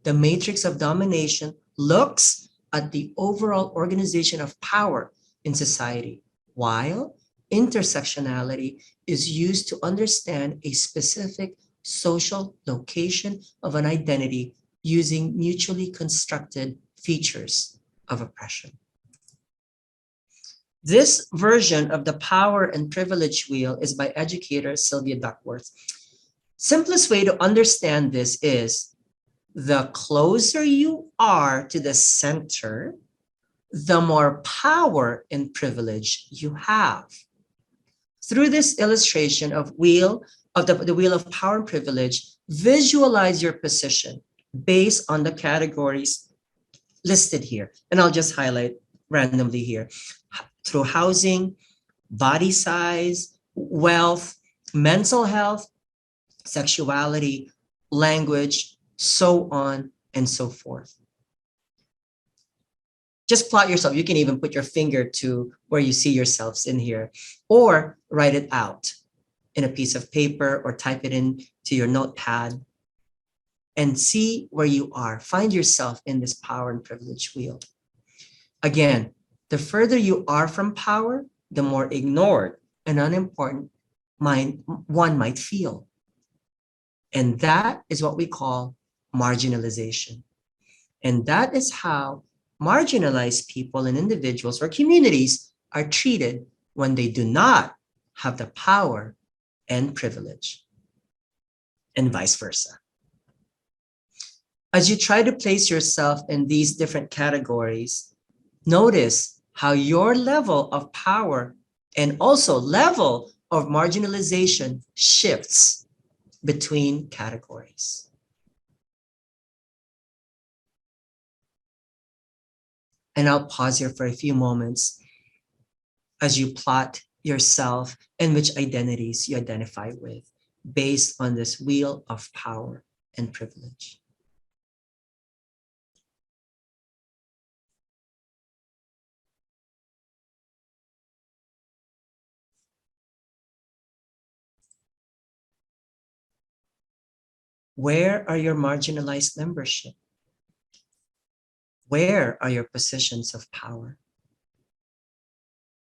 The matrix of domination looks at the overall organization of power in society, while intersectionality is used to understand a specific social location of an identity using mutually constructed features of oppression. This version of the power and privilege wheel is by educator Sylvia Duckworth. Simplest way to understand this is the closer you are to the center, the more power and privilege you have. Through this illustration of the wheel of power and privilege, visualize your position based on the categories listed here. And I'll just highlight randomly here. Through housing, body size, wealth, mental health, sexuality, language, so on and so forth. Just plot yourself. You can even put your finger to where you see yourselves in here, or write it out in a piece of paper or type it in to your notepad and see where you are. Find yourself in this power and privilege wheel. Again, the further you are from power, the more ignored and unimportant one might feel. And that is what we call marginalization. And that is how marginalized people and individuals or communities are treated when they do not have the power and privilege, and vice versa. As you try to place yourself in these different categories, notice how your level of power and also level of marginalization shifts between categories. And I'll pause here for a few moments as you plot yourself and which identities you identify with based on this wheel of power and privilege. Where are your marginalized membership? Where are your positions of power?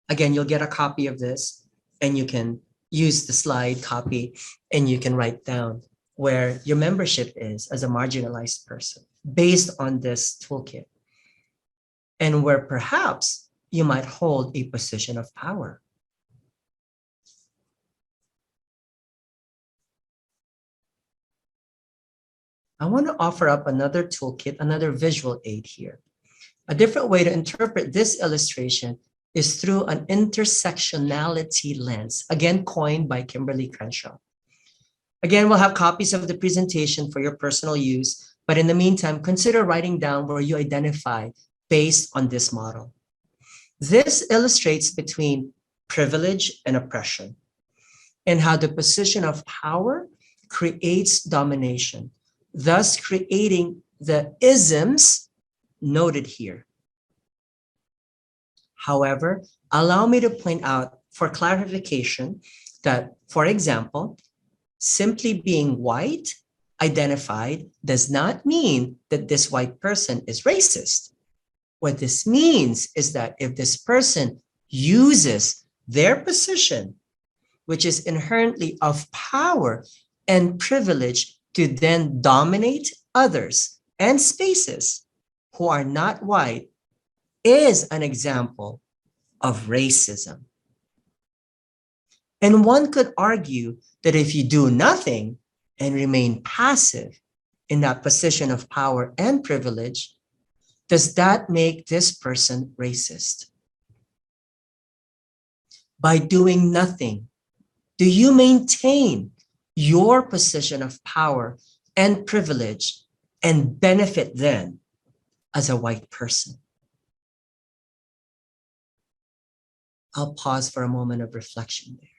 Again, you'll get a copy of this and you can use the slide copy and you can write down where your membership is as a marginalized person based on this toolkit, and where perhaps you might hold a position of power. I want to offer up another toolkit, another visual aid here. A different way to interpret this illustration is through an intersectionality lens, again coined by Kimberly Crenshaw. Again, we'll have copies of the presentation for your personal use, but in the meantime, consider writing down where you identify based on this model. This illustrates between privilege and oppression. and how the position of power creates domination, thus creating the isms noted here. However, allow me to point out for clarification that, for example, simply being white identified does not mean that this white person is racist. What this means is that if this person uses their position, which is inherently of power and privilege, to then dominate others and spaces who are not white, is an example of racism. And one could argue that if you do nothing and remain passive in that position of power and privilege, does that make this person racist? By doing nothing, do you maintain your position of power and privilege and benefit then as a white person? I'll pause for a moment of reflection there.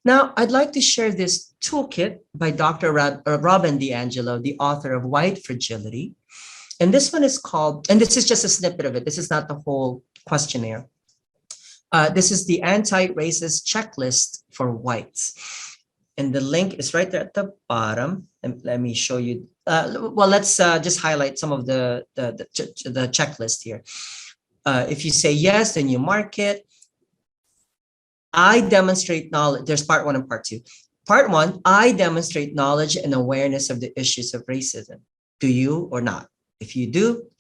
Now, I'd like to share this toolkit by Dr. Robin DiAngelo, the author of White Fragility. And this one is called, and this is just a snippet of it. This is not the whole questionnaire. This is the anti-racist checklist for whites. And the link is right there at the bottom. And let me show you. Well, let's just highlight some of the checklist here. If you say yes, then you mark it. I demonstrate knowledge. There's part 1 and part 2. Part 1, I demonstrate knowledge and awareness of the issues of racism. Do you or not? If you do,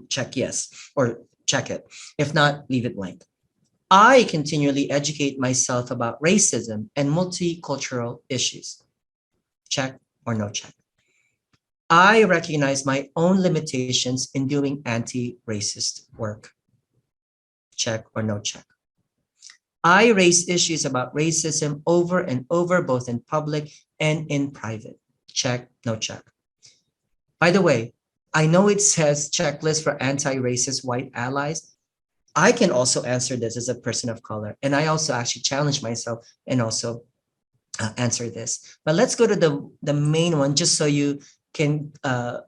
check yes or check it. If not, leave it blank. I continually educate myself about racism and multicultural issues. Check or no check. I recognize my own limitations in doing anti-racist work. Check or no check. I raise issues about racism over and over, both in public and in private. Check, no check. By the way, I know it says checklist for anti-racist white allies. I can also answer this as a person of color. And I also actually challenge myself and also answer this. But let's go to the main one, just so you can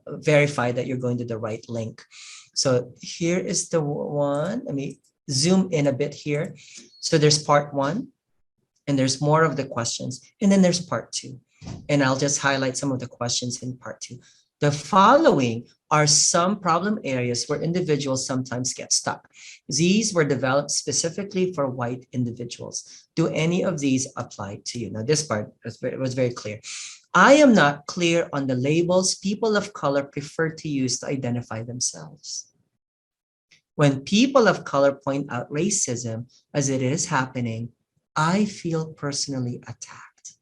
verify that you're going to the right link. So here is the one. Let me zoom in a bit here. So there's part 1, and there's more of the questions. And then there's part 2. And I'll just highlight some of the questions in part 2. The following are some problem areas where individuals sometimes get stuck. These were developed specifically for white individuals. Do any of these apply to you? Now, this part was very clear. I am not clear on the labels people of color prefer to use to identify themselves. When people of color point out racism as it is happening, I feel personally attacked.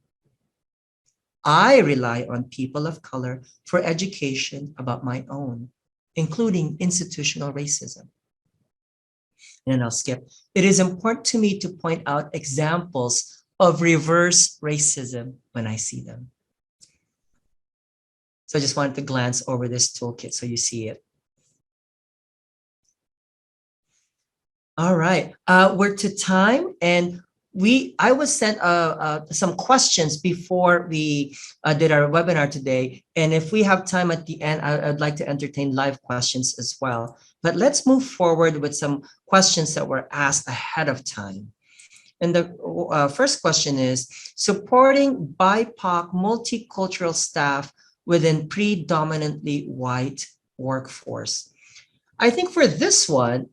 I rely on people of color for education about my own, including institutional racism. And I'll skip. It is important to me to point out examples of reverse racism when I see them. So I just wanted to glance over this toolkit so you see it. All right, we're to time, and I was sent some questions before we did our webinar today. And if we have time at the end, I'd like to entertain live questions as well. But let's move forward with some questions that were asked ahead of time. And the first question is, supporting BIPOC multicultural staff within predominantly white workforce. I think for this one,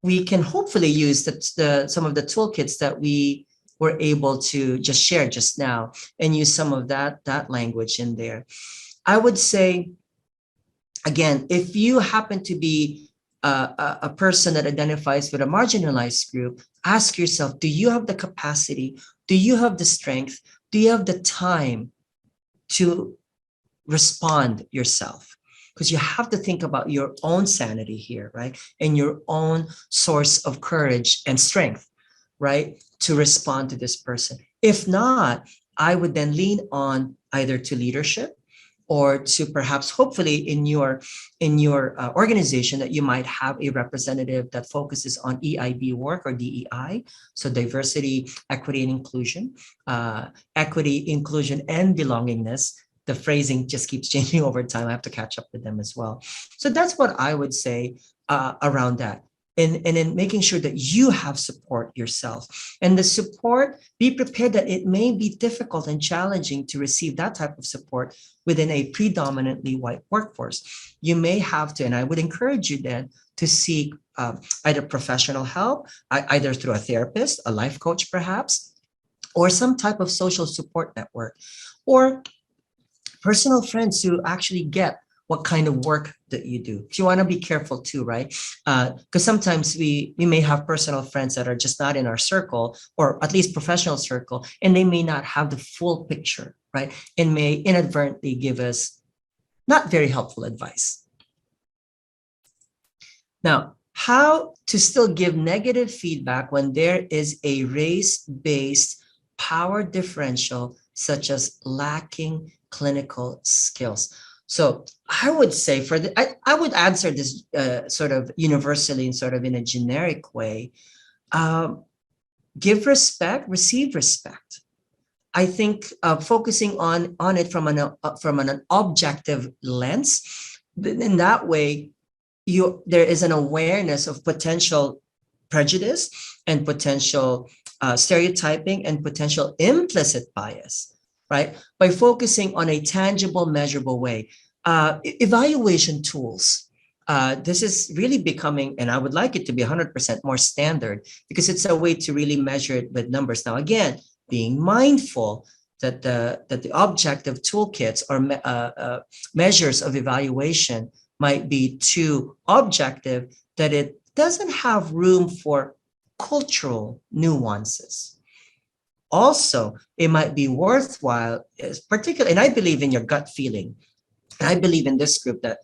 we can hopefully use some of the toolkits that we were able to just share just now and use some of that language in there. I would say, again, if you happen to be a person that identifies with a marginalized group, ask yourself, do you have the capacity? Do you have the strength? Do you have the time to respond yourself? Because you have to think about your own sanity here, right? And your own source of courage and strength, right? To respond to this person. If not, I would then lean on either to leadership or to perhaps hopefully in your organization that you might have a representative that focuses on EIB work or DEI, so diversity, equity, and inclusion, equity, inclusion, and belongingness. The phrasing just keeps changing over time. I have to catch up with them as well. So that's what I would say around that. And in making sure that you have support yourself, and the support, be prepared that it may be difficult and challenging to receive that type of support within a predominantly white workforce. You may have to, and I would encourage you then to seek either professional help, either through a therapist, a life coach perhaps, or some type of social support network, or personal friends who actually get what kind of work that you do. You want to be careful too, right? Because sometimes we may have personal friends that are just not in our circle, or at least professional circle, and they may not have the full picture, right? And may inadvertently give us not very helpful advice. Now, how to still give negative feedback when there is a race-based power differential, such as lacking clinical skills. So I would say I would answer this sort of universally and sort of in a generic way. Give respect, receive respect. I think focusing on it from an objective lens, in that way, there is an awareness of potential prejudice and potential stereotyping and potential implicit bias, right? By focusing on a tangible, measurable way. Evaluation tools. This is really becoming, and I would like it to be 100% more standard, because it's a way to really measure it with numbers. Now, again, being mindful that the objective toolkits or measures of evaluation might be too objective, that it doesn't have room for cultural nuances. Also, it might be worthwhile, particularly, and I believe in your gut feeling. And I believe in this group that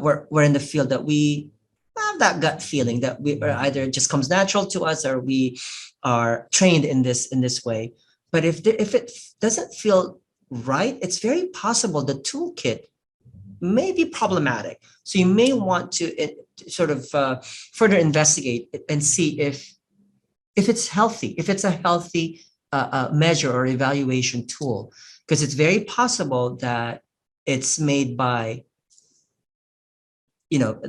we're in the field that we have that gut feeling that we or either it just comes natural to us or we are trained in this way. But if it doesn't feel right, it's very possible the toolkit may be problematic. So you may want to sort of further investigate and see if it's healthy, if it's a healthy measure or evaluation tool, because it's very possible that it's made by, by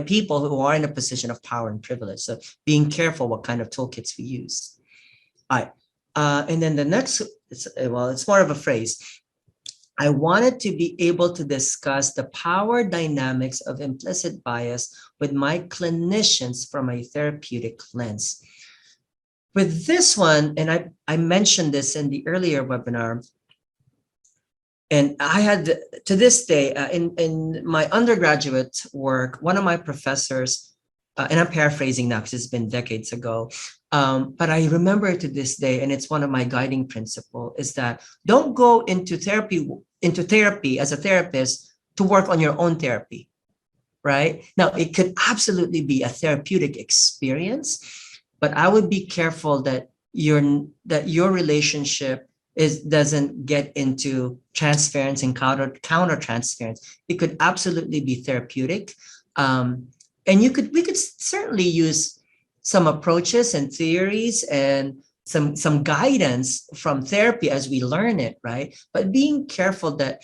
people who are in a position of power and privilege. So being careful what kind of toolkits we use. All right. And then the next, it's more of a phrase. I wanted to be able to discuss the power dynamics of implicit bias with my clinicians from a therapeutic lens. With this one, and I mentioned this in the earlier webinar, and I had, to this day, in my undergraduate work, one of my professors, and I'm paraphrasing now because it's been decades ago, but I remember to this day, and it's one of my guiding principles, is that don't go into therapy as a therapist to work on your own therapy, right? Now, it could absolutely be a therapeutic experience, but I would be careful that your relationship doesn't get into transference and counter transference. It could absolutely be therapeutic, and we could certainly use some approaches and theories and some guidance from therapy as we learn it, right? But being careful that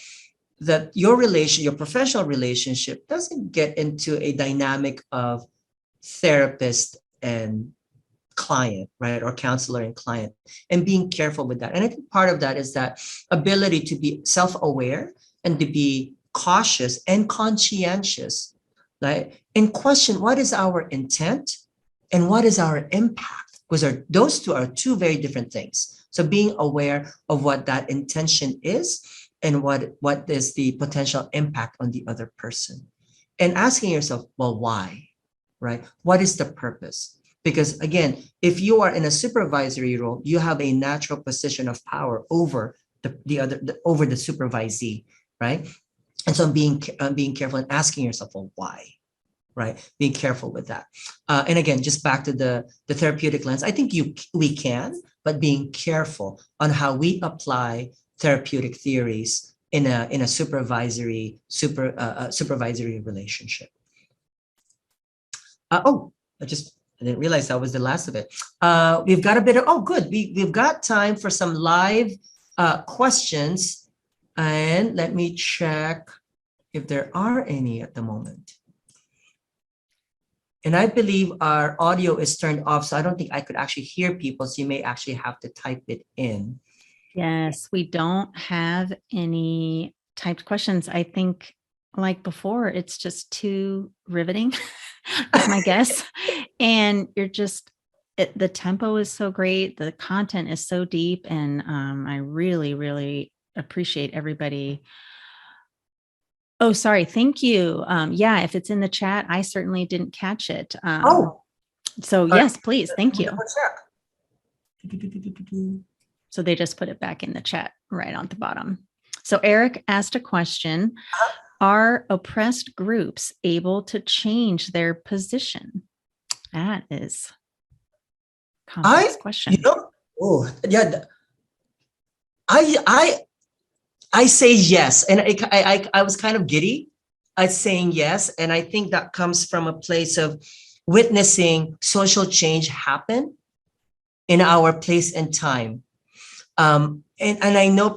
your professional relationship doesn't get into a dynamic of therapist and client, right? Or counselor and client, and being careful with that. And I think part of that is that ability to be self-aware and to be cautious and conscientious, right? And question, what is our intent and what is our impact? Because those two are two very different things. So being aware of what that intention is and what is the potential impact on the other person. And asking yourself, well, why, right? What is the purpose? Because again, if you are in a supervisory role, you have a natural position of power over over the supervisee, right? And so being careful and asking yourself, well, why, right? Being careful with that. And again, just back to the therapeutic lens, I think we can, but being careful on how we apply therapeutic theories in a supervisory relationship. I didn't realize that was the last of it. We've got a bit of, oh, good. We've got time for some live questions. And let me check if there are any at the moment. And I believe our audio is turned off, so I don't think I could actually hear people. So you may actually have to type it in. Yes, we don't have any typed questions. I think, like before, it's just too riveting, is my guess. And you're just, the tempo is so great. The content is so deep. And I really, really appreciate everybody. Oh, sorry. Thank you. Yeah, if it's in the chat, I certainly didn't catch it. So yes, please. Thank you. So they just put it back in the chat right on the bottom. So Eric asked a question. Are oppressed groups able to change their position? That is a complex question. I say yes. And I was kind of giddy at saying yes. And I think that comes from a place of witnessing social change happen in our place and time. And I know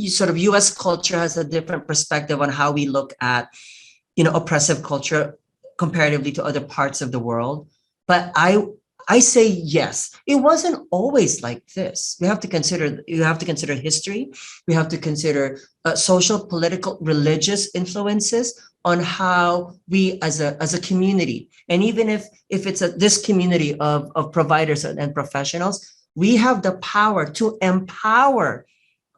sort of US culture has a different perspective on how we look at, oppressive culture comparatively to other parts of the world. But I say yes. It wasn't always like this. You have to consider history. We have to consider social, political, religious influences on how we as a community, and even if it's this community of providers and professionals, we have the power to empower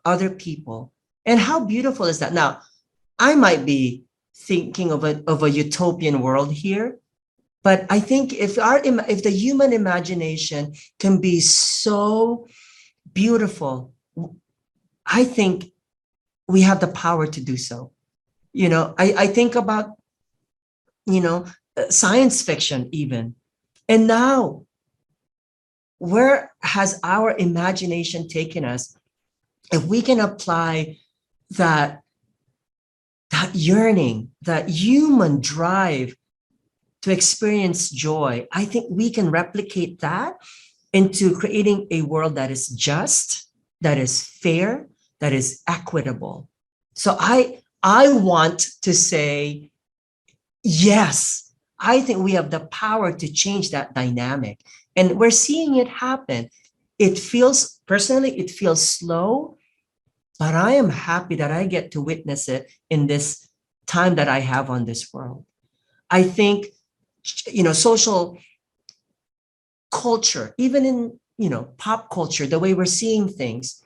other people. And how beautiful is that? Now, I might be thinking of a utopian world here, but I think if the human imagination can be so beautiful, I think we have the power to do so. I think about, science fiction even. And now, where has our imagination taken us? If we can apply that yearning, that human drive to experience joy, I think we can replicate that into creating a world that is just, that is fair, that is equitable. So I want to say, yes, I think we have the power to change that dynamic. And we're seeing it happen. Personally, it feels slow, but I am happy that I get to witness it in this time that I have on this world. I think, social culture, even in, pop culture, the way we're seeing things,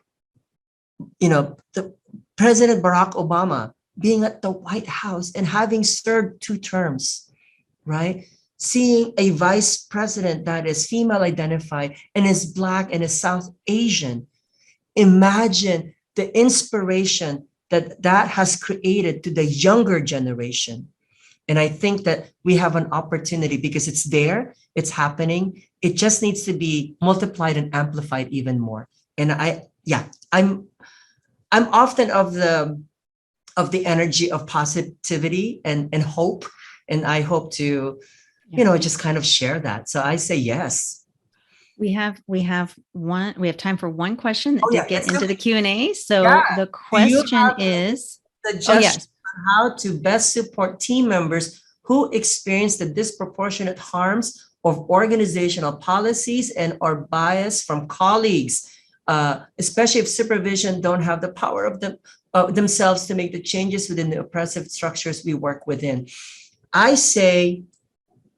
the President Barack Obama being at the White House and having served 2 terms, right? Seeing a vice president that is female identified and is Black and is South Asian. Imagine the inspiration that has created to the younger generation. And I think that we have an opportunity because it's there, it's happening. It just needs to be multiplied and amplified even more. And I'm often of the energy of positivity and hope. And I hope to, just kind of share that. So I say yes. We have time for one question that did get into the Q&A. So the question is, suggestion on how to best support team members who experience the disproportionate harms of organizational policies and or bias from colleagues, especially if supervision don't have the power of themselves to make the changes within the oppressive structures we work within. I say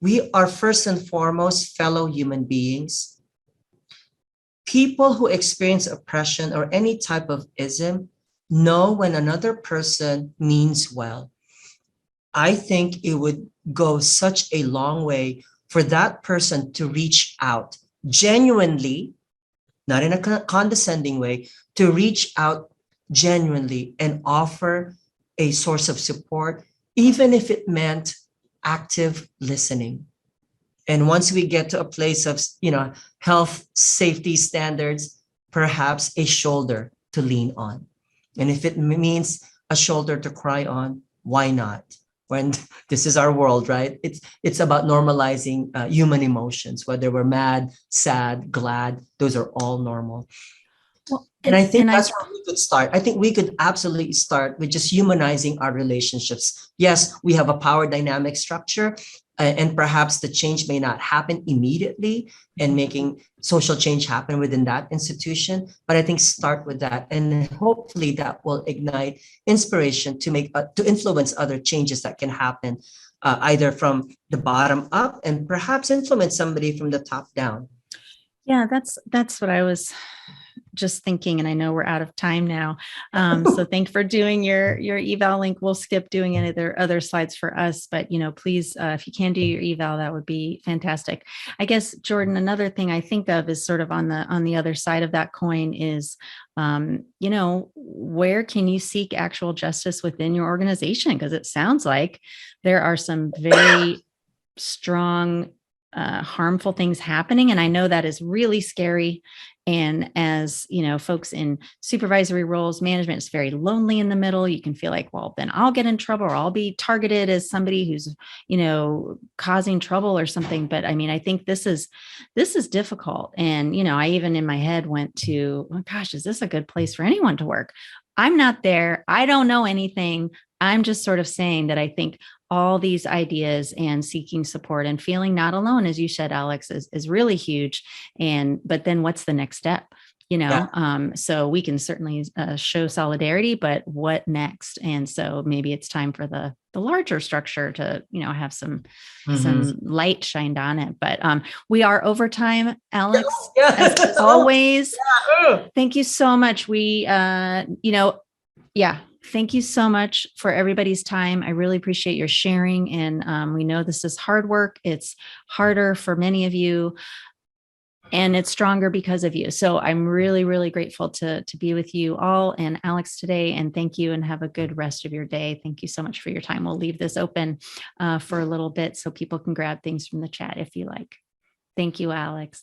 we are first and foremost fellow human beings. People who experience oppression or any type of ism know when another person means well. I think it would go such a long way for that person to reach out genuinely, not in a condescending way, to reach out genuinely and offer a source of support, even if it meant active listening. And once we get to a place of, health, safety standards, perhaps a shoulder to lean on. And if it means a shoulder to cry on, why not? When this is our world, right? It's about normalizing human emotions, whether we're mad, sad, glad, those are all normal. Well, And I think and that's where we could start. I think we could absolutely start with just humanizing our relationships. Yes, we have a power dynamic structure, and perhaps the change may not happen immediately and making social change happen within that institution. But I think start with that, and hopefully that will ignite inspiration to make to influence other changes that can happen, either from the bottom up and perhaps influence somebody from the top down. yeah, that's what I was just thinking, and I know we're out of time now. So thank you for doing your eval link. We'll skip doing any other slides for us, but please, if you can do your eval, that would be fantastic. I guess, Jordan, another thing I think of is sort of on the other side of that coin is, where can you seek actual justice within your organization? Because it sounds like there are some very strong harmful things happening. And I know that is really scary. And as folks in supervisory roles, management is very lonely in the middle. You can feel like, well, then I'll get in trouble, or I'll be targeted as somebody who's, causing trouble or something. But I mean, I think this is difficult. And, I even in my head went to, oh gosh, is this a good place for anyone to work? I'm not there. I don't know anything. I'm just sort of saying that I think all these ideas and seeking support and feeling not alone, as you said, Aleks, is really huge. But then what's the next step? So we can certainly show solidarity, but what next? And so maybe it's time for the larger structure to, have some light shined on it. But we are over time, Aleks, as always. Thank you so much. Thank you so much for everybody's time. I really appreciate your sharing. And we know this is hard work. It's harder for many of you, and it's stronger because of you. So I'm really, really grateful to be with you all and Aleks today. And thank you, and have a good rest of your day. Thank you so much for your time. We'll leave this open for a little bit so people can grab things from the chat if you like. Thank you, Aleks.